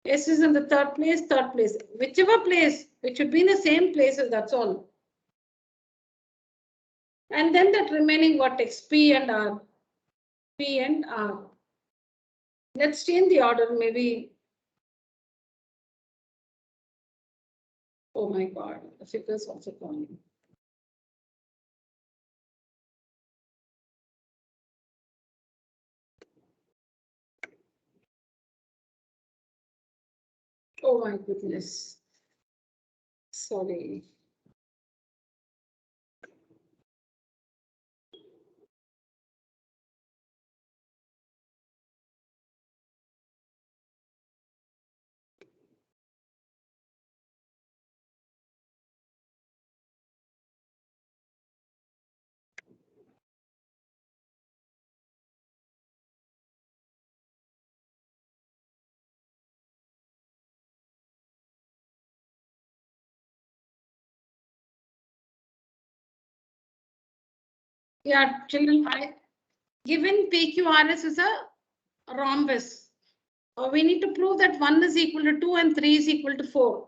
S is in the third place. Whichever place, it should be in the same places, that's all. And then that remaining vertex, P and R. P and R. Let's change the order, maybe. Oh my God, the figures also calling. Oh my goodness. Sorry. Yeah, children, given PQRS is a rhombus. We need to prove that 1 is equal to 2 and 3 is equal to 4.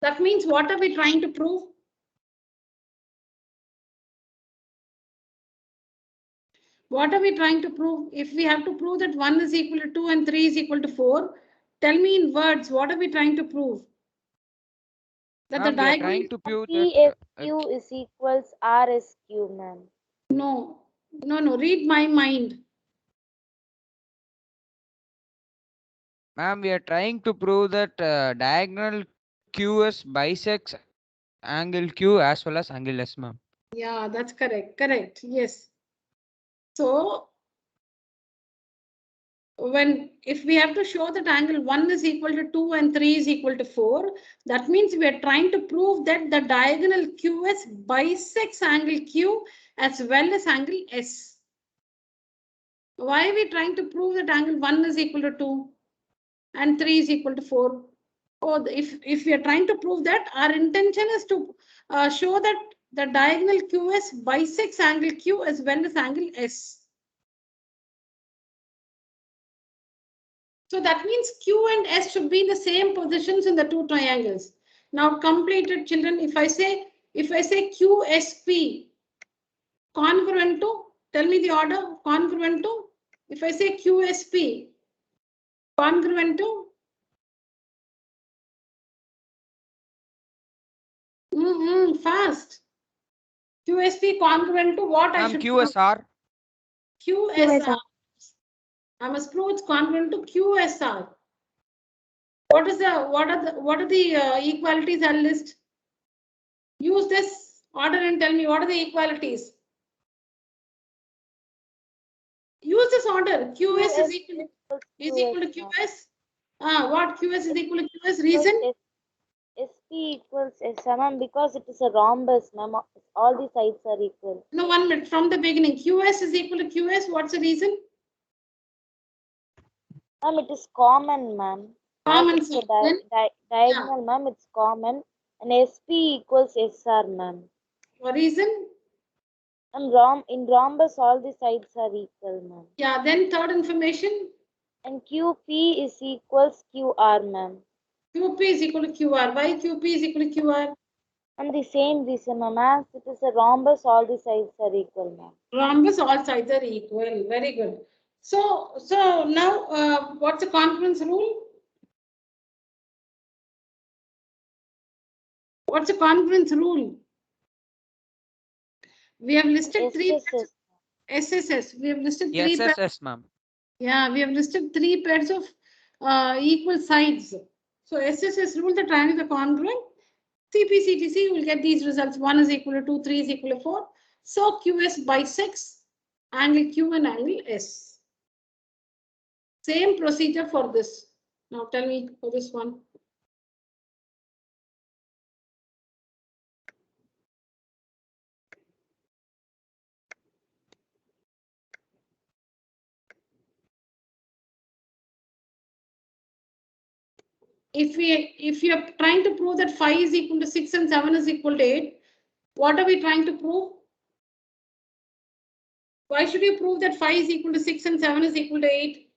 That means what are we trying to prove? What are we trying to prove? If we have to prove that 1 is equal to 2 and 3 is equal to 4, tell me in words, what are we trying to prove? That the Ma'am, we are diagonal. trying to prove P that. is Q is equals R is Q, ma'am. No, read my mind. Ma'am, we are trying to prove that diagonal QS bisects angle Q as well as angle S, ma'am. Yeah, that's correct. Correct. Yes. So if we have to show that angle 1 is equal to 2 and 3 is equal to 4, that means we are trying to prove that the diagonal QS bisects angle Q as well as angle S. Why are we trying to prove that angle 1 is equal to 2 and 3 is equal to 4? or if we are trying to prove that, our intention is to show that the diagonal QS bisects angle Q as well as angle S. So that means Q and S should be in the same positions in the two triangles. Now completed, children, if I say QSP congruent to, tell me the order, congruent to, if I say QSP congruent to, fast. QSP congruent to what I should QSR. QSR. I must prove it's congruent to QSR. What are the equalities I'll list? Use this order and tell me what are the equalities. Use this order. QS is equal to QS. What QS is equal to QS? Reason? SP equals S, ma'am, because it is a rhombus, ma'am. All the sides are equal. No, 1 minute. From the beginning, QS is equal to QS. What's the reason? Ma'am, it is common, ma'am. Common. It's diagonal, ma'am. It's common. And SP equals SR, ma'am. What reason? And in rhombus, all the sides are equal, ma'am. Yeah, then third information. And QP is equals QR, ma'am. QP is equal to QR. Why QP is equal to QR? And the same reason, ma'am. As it is a rhombus, all the sides are equal, ma'am. Rhombus, all sides are equal. Very good. So now, what's the congruence rule? What's the congruence rule? We have listed three pairs. SSS. We have listed three pairs. SSS, ma'am. Yeah, we have listed three pairs of equal sides. So SSS rule, the triangles are congruent. CPCTC will get these results. 1 is equal to 2, 3 is equal to 4. So QS bisects angle Q and angle S. Same procedure for this. Now tell me for this one. If you are trying to prove that 5 is equal to 6 and 7 is equal to 8, what are we trying to prove? Why should you prove that 5 is equal to 6 and 7 is equal to 8?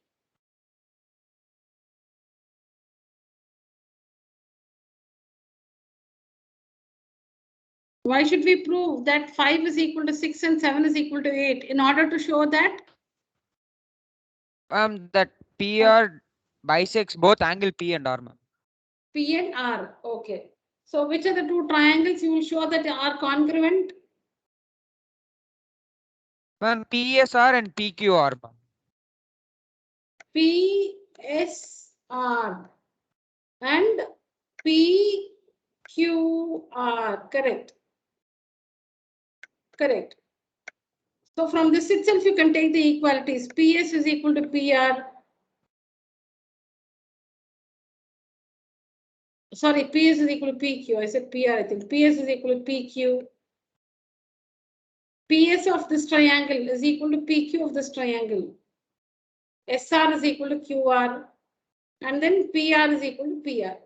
Why should we prove that 5 is equal to 6 and 7 is equal to 8? In order to show that? That PR bisects both angle P and R, ma'am. P and R. Okay. So which are the two triangles you will show that are congruent? Ma'am, PSR and PQR, ma'am. PSR and PQR. Correct. Correct. So from this itself, you can take the equalities. PS is equal to PR. Sorry, PS is equal to PQ. I said PR, I think. PS is equal to PQ. PS of this triangle is equal to PQ of this triangle. SR is equal to QR. And then PR is equal to PR.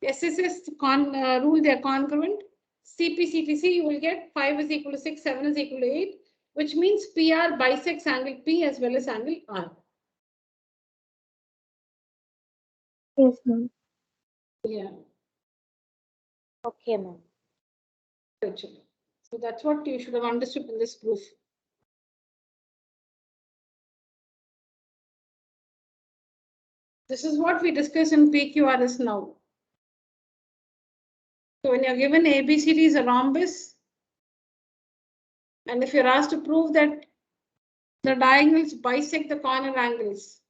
SSS rule, they are congruent. CPCTC, you will get 5 is equal to 6, 7 is equal to 8, which means PR bisects angle P as well as angle R. Yes, ma'am. Yeah. Okay, ma'am. So that's what you should have understood in this proof. This is what we discuss in PQRS now. So when you're given ABCD is a rhombus, and if you're asked to prove that the diagonals bisect the corner angles,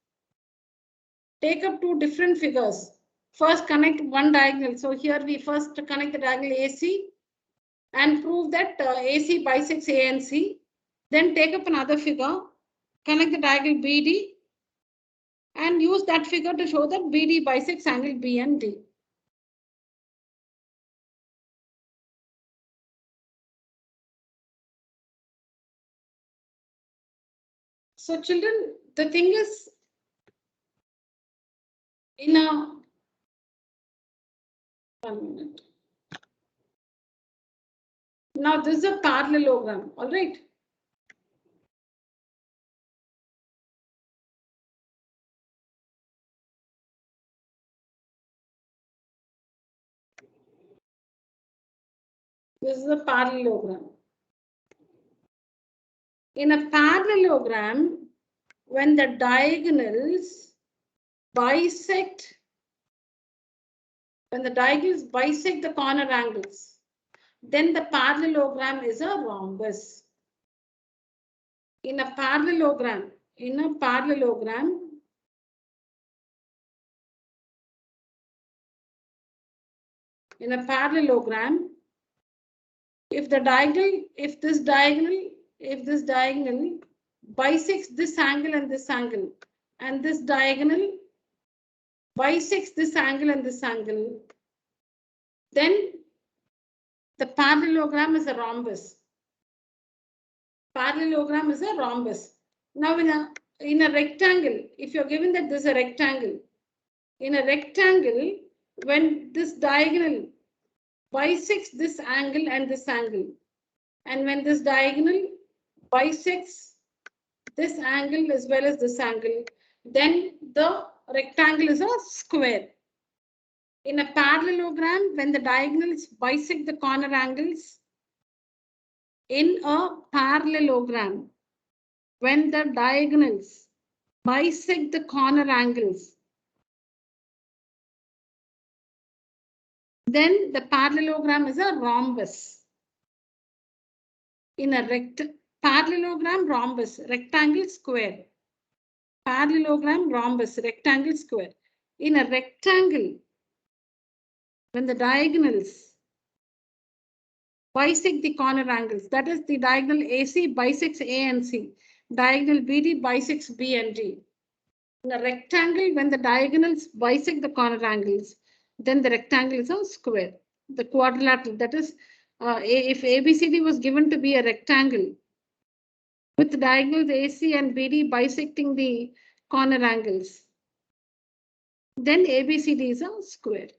take up two different figures. First connect one diagonal. So here we first connect the diagonal AC and prove that AC bisects A and C. Then take up another figure, connect the diagonal BD and use that figure to show that BD bisects angle B and D. So children, the thing is, in a 1 minute. Now this is a parallelogram, all right? This is a parallelogram. In a parallelogram, when the diagonals bisect, the corner angles, then the parallelogram is a rhombus. In a parallelogram, if this diagonal bisects this angle and this angle, and this diagonal bisects this angle and this angle, then the parallelogram is a rhombus. Parallelogram is a rhombus. Now in a rectangle, if you're given that this is a rectangle, in a rectangle, when this diagonal bisects this angle and this angle, and when this diagonal bisects this angle as well as this angle, then the rectangle is a square. In a parallelogram, when the diagonals bisect the corner angles, in a parallelogram, when the diagonals bisect the corner angles, then the parallelogram is a rhombus. In a parallelogram, rhombus, rectangle, square. Parallelogram, rhombus, rectangle, square. In a rectangle, when the diagonals bisect the corner angles, that is the diagonal AC bisects A and C, diagonal BD bisects B and D. In a rectangle, when the diagonals bisect the corner angles, then the rectangle is a square. The quadrilateral, that is, if ABCD was given to be a rectangle with the diagonals AC and BD bisecting the corner angles, then ABCD is a square.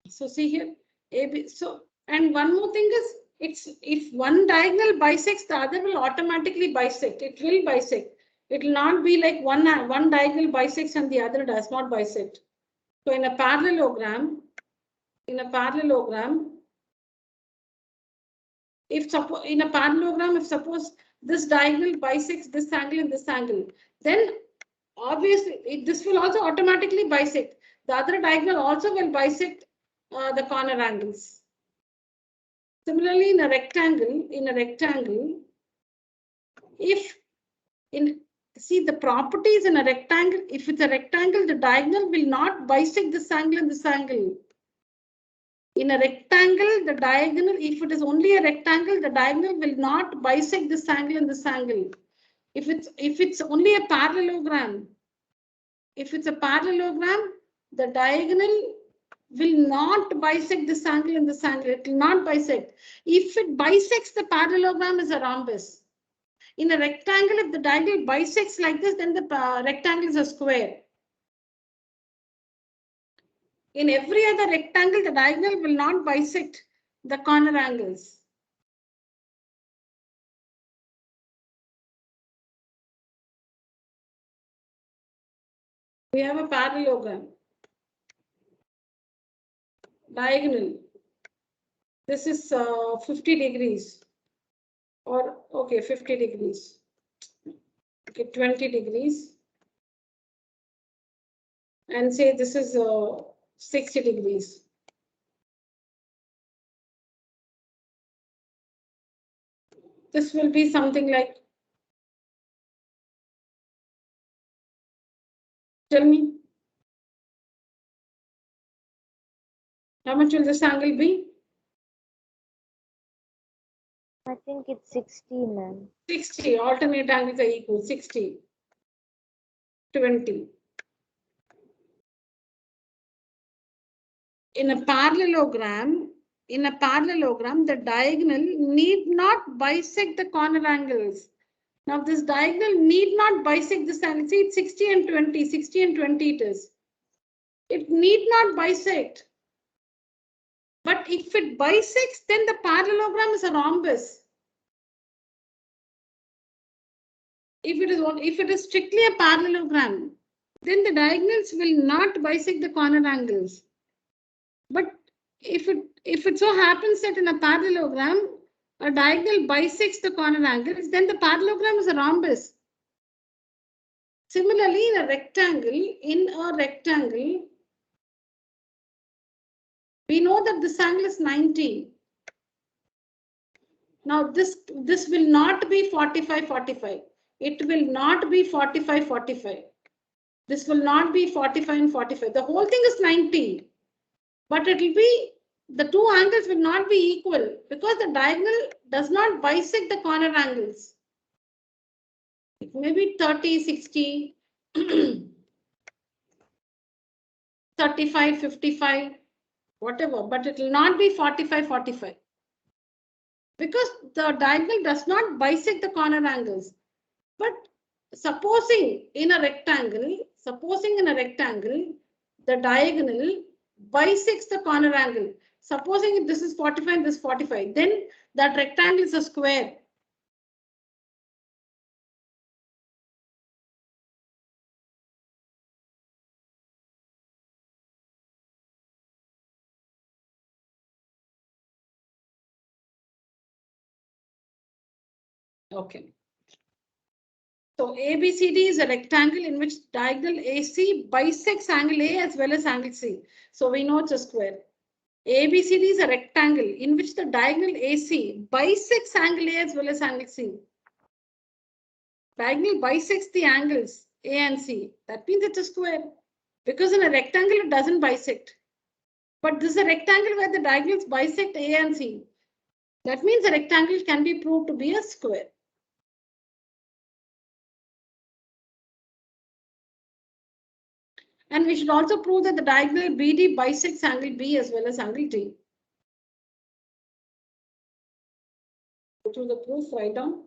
So see here, and one more thing is, if one diagonal bisects, the other will automatically bisect. It will bisect. It will not be like one diagonal bisects and the other does not bisect. So in a parallelogram, if suppose this diagonal bisects this angle and this angle, then obviously this will also automatically bisect. The other diagonal also will bisect the corner angles. Similarly, in a rectangle, see the properties in a rectangle. If it's a rectangle, the diagonal will not bisect this angle and this angle. In a rectangle, the diagonal, if it is only a rectangle, the diagonal will not bisect this angle and this angle. If it's only a parallelogram, the diagonal will not bisect this angle and this angle. It will not bisect. If it bisects, the parallelogram is a rhombus. In a rectangle, if the diagonal bisects like this, then the rectangle is a square. In every other rectangle, the diagonal will not bisect the corner angles. We have a parallelogram. Diagonal. This is 50 degrees. Or, okay, 50 degrees. Okay, 20 degrees. And say this is 60 degrees. This will be something like, tell me, how much will this angle be? I think it's 60, ma'am. 60, alternate angles are equal, 60, 20. In a parallelogram, the diagonal need not bisect the corner angles. Now this diagonal need not bisect this angle. See, it's 60 and 20, 60 and 20 it is. It need not bisect. But if it bisects, then the parallelogram is a rhombus. If it is strictly a parallelogram, then the diagonals will not bisect the corner angles. But if it so happens that in a parallelogram, a diagonal bisects the corner angles, then the parallelogram is a rhombus. Similarly, in a rectangle, we know that this angle is 90. Now this will not be 45, 45. It will not be 45, 45. This will not be 45 and 45. The whole thing is 90. But it will be, the two angles will not be equal because the diagonal does not bisect the corner angles. It may be 30, 60, 35, 55, whatever, but it will not be 45, 45. Because the diagonal does not bisect the corner angles. But supposing in a rectangle, the diagonal bisects the corner angle. Supposing if this is 45 and this 45, then that rectangle is a square. Okay. So ABCD is a rectangle in which diagonal AC bisects angle A as well as angle C. So we know it's a square. ABCD is a rectangle in which the diagonal AC bisects angle A as well as angle C. Diagonal bisects the angles A and C. That means it's a square. Because in a rectangle, it doesn't bisect. But this is a rectangle where the diagonals bisect A and C. That means a rectangle can be proved to be a square. And we should also prove that the diagonal BD bisects angle B as well as angle D. Go through the proof, write down.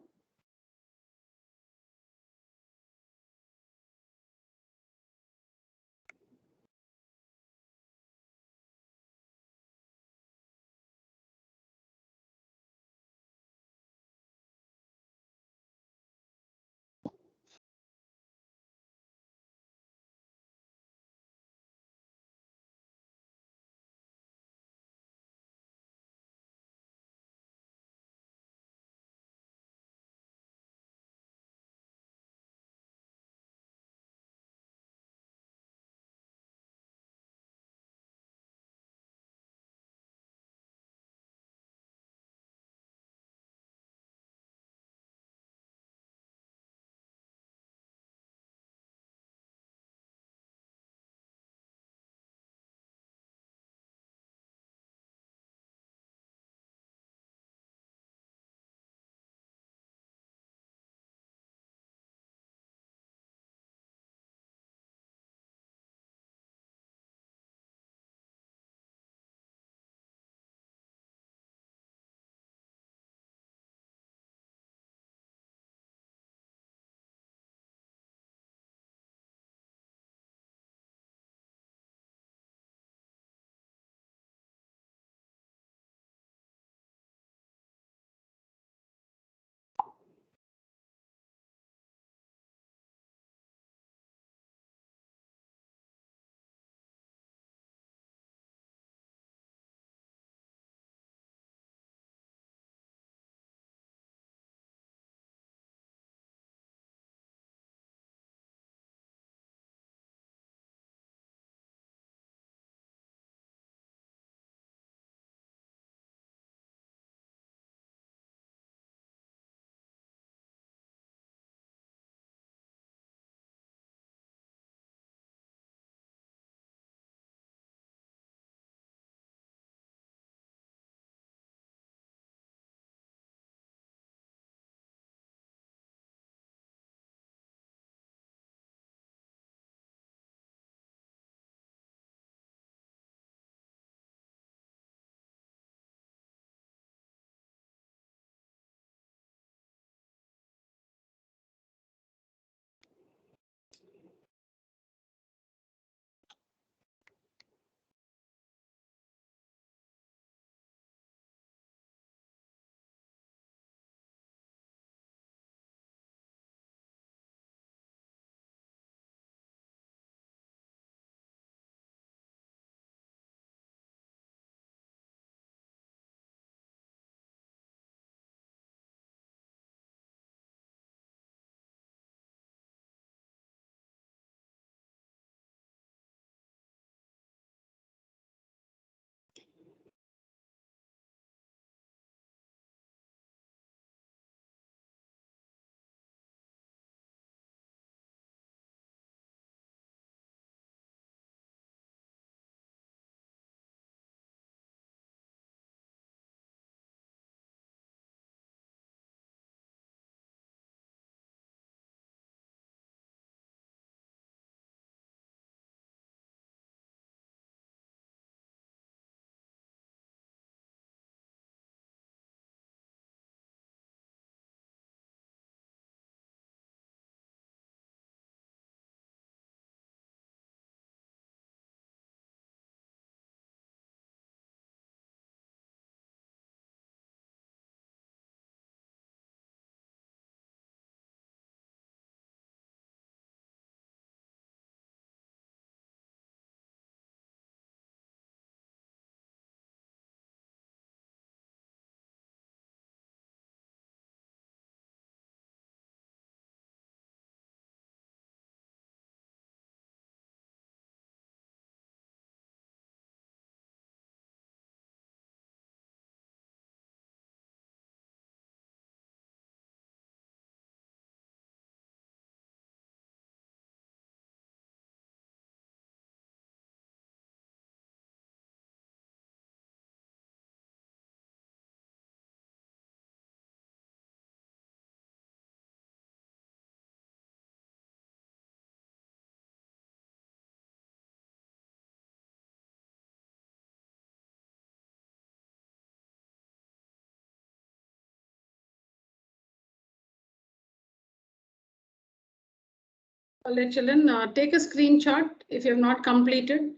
All right, children, take a screenshot if you have not completed.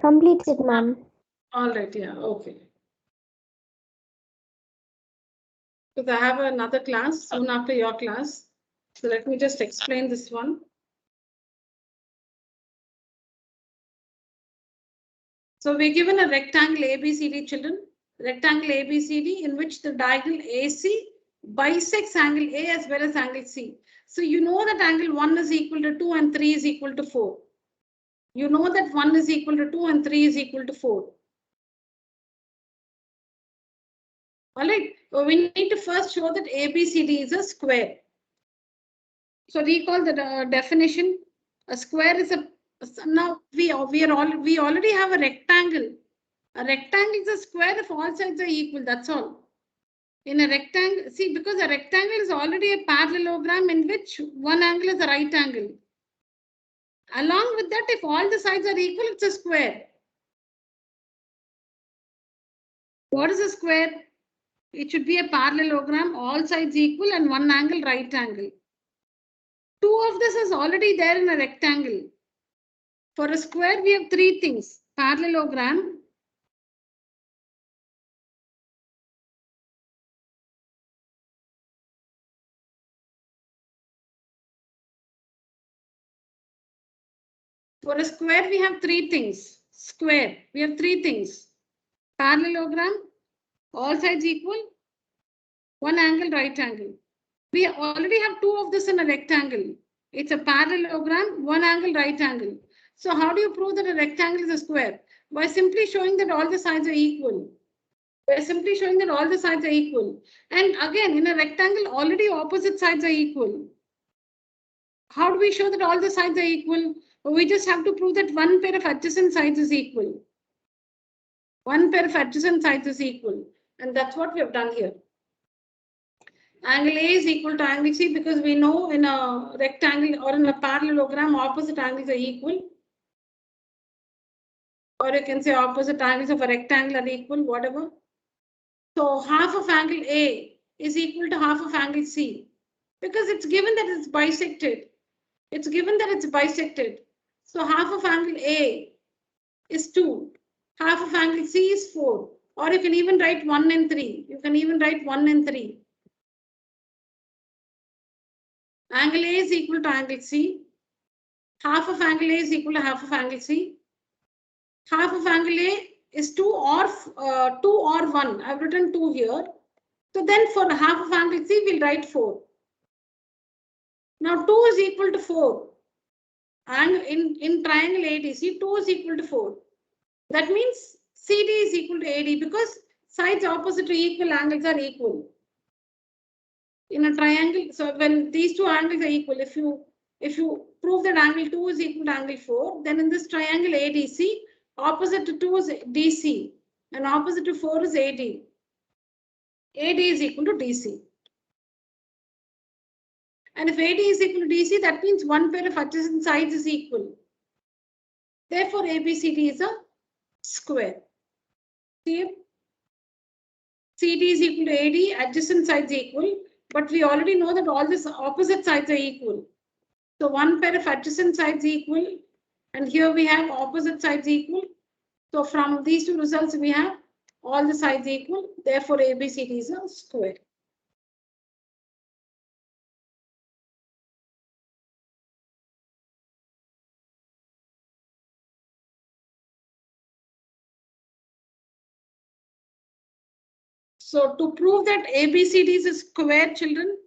Completed, ma'am. All right, yeah, okay. Because I have another class soon after your class. So let me just explain this one. So we're given a rectangle ABCD, children. Rectangle ABCD in which the diagonal AC bisects angle A as well as angle C. So you know that angle 1 is equal to 2 and 3 is equal to 4. You know that 1 is equal to 2 and 3 is equal to 4. All right, so we need to first show that ABCD is a square. So recall the definition. A square is a, now we already have a rectangle. A rectangle is a square if all sides are equal, that's all. In a rectangle, see, because a rectangle is already a parallelogram in which one angle is a right angle. Along with that, if all the sides are equal, it's a square. What is a square? It should be a parallelogram, all sides equal and one angle right angle. Two of this is already there in a rectangle. For a square, we have three things: parallelogram, for a square, we have three things. Square, we have three things: parallelogram, all sides equal, one angle right angle. We already have two of this in a rectangle. It's a parallelogram, one angle right angle. So how do you prove that a rectangle is a square? By simply showing that all the sides are equal. By simply showing that all the sides are equal. And again, in a rectangle, already opposite sides are equal. How do we show that all the sides are equal? We just have to prove that one pair of adjacent sides is equal. One pair of adjacent sides is equal. And that's what we have done here. Angle A is equal to angle C because we know in a rectangle or in a parallelogram, opposite angles are equal. Or you can say opposite angles of a rectangle are equal, whatever. So half of angle A is equal to half of angle C because it's given that it's bisected. It's given that it's bisected. So half of angle A is 2. Half of angle C is 4. Or you can even write 1 and 3. You can even write 1 and 3. Angle A is equal to angle C. Half of angle A is equal to half of angle C. Half of angle A is 2 or 1. I've written 2 here. So then for half of angle C, we'll write 4. Now 2 is equal to 4. And in triangle ADC, 2 is equal to 4. That means CD is equal to AD because sides opposite to equal angles are equal. In a triangle, so when these two angles are equal, if you prove that angle 2 is equal to angle 4, then in this triangle ADC, opposite to 2 is DC and opposite to 4 is AD. AD is equal to DC. And if AD is equal to DC, that means one pair of adjacent sides is equal. Therefore, ABCD is a square. See? CD is equal to AD, adjacent sides equal, but we already know that all these opposite sides are equal. So one pair of adjacent sides equal, and here we have opposite sides equal. So from these two results, we have all the sides equal. Therefore, ABCD is a square. So to prove that ABCD is a square, children,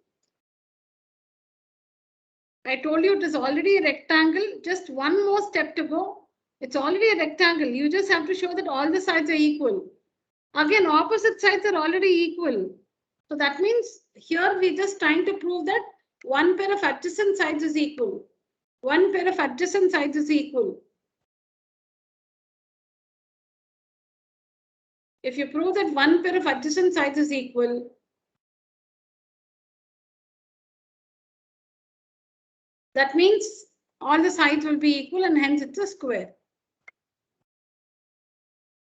I told you it is already a rectangle. Just one more step to go. It's already a rectangle. You just have to show that all the sides are equal. Again, opposite sides are already equal. So that means here we're just trying to prove that one pair of adjacent sides is equal. One pair of adjacent sides is equal. If you prove that one pair of adjacent sides is equal, that means all the sides will be equal and hence it's a square.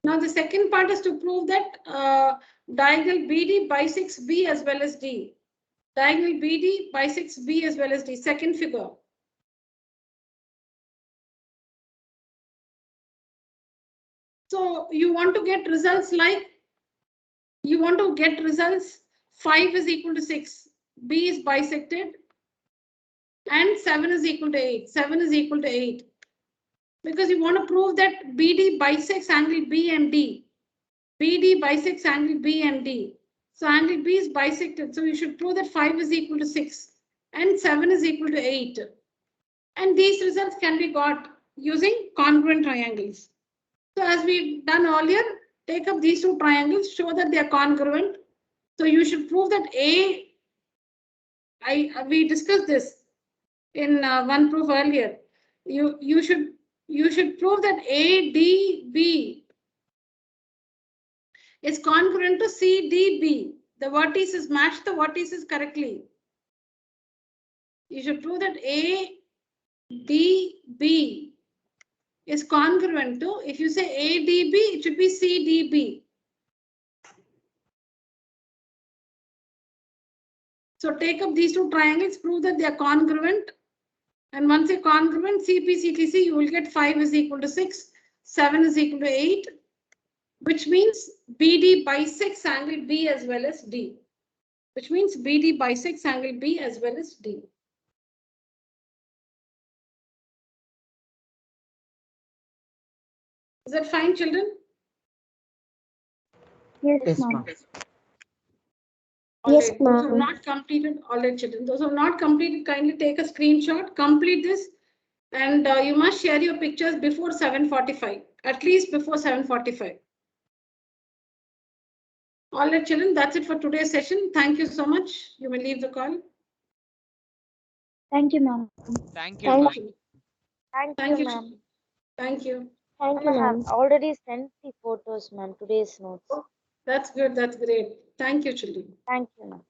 Now the second part is to prove that diagonal BD bisects B as well as D. Diagonal BD bisects B as well as D. Second figure. So you want to get results like, 5 is equal to 6. B is bisected and 7 is equal to 8. 7 is equal to 8. Because you want to prove that BD bisects angle B and D. BD bisects angle B and D. So angle B is bisected. So you should prove that 5 is equal to 6 and 7 is equal to 8. And these results can be got using congruent triangles. So as we've done earlier, take up these two triangles, show that they are congruent. So you should prove that we discussed this in one proof earlier. You should prove that ADB is congruent to CDB. The vertices match the vertices correctly. You should prove that ADB is congruent to, if you say ADB, it should be CDB. So take up these two triangles, prove that they are congruent. And once you're congruent, CP/CTC, you will get 5 is equal to 6, 7 is equal to 8, which means BD bisects angle B as well as D. Which means BD bisects angle B as well as D. Is that fine, children? Yes, Yes, ma'am. ma'am. All Yes, right. Those who have ma'am. not completed, all right, children. Those who have not completed, kindly take a screenshot, complete this, and you must share your pictures before 7:45, at least before 7:45. All right, children, that's it for today's session. Thank you so much. You may leave the call. Thank you, ma'am. Thank you, Thank ma'am. you. Thank Thank you, you, ma'am. children. Thank you. Thank you, Ma'am, I have ma'am. already sent the photos, ma'am, today's notes. That's good. That's great. Thank you, children. Thank you, ma'am.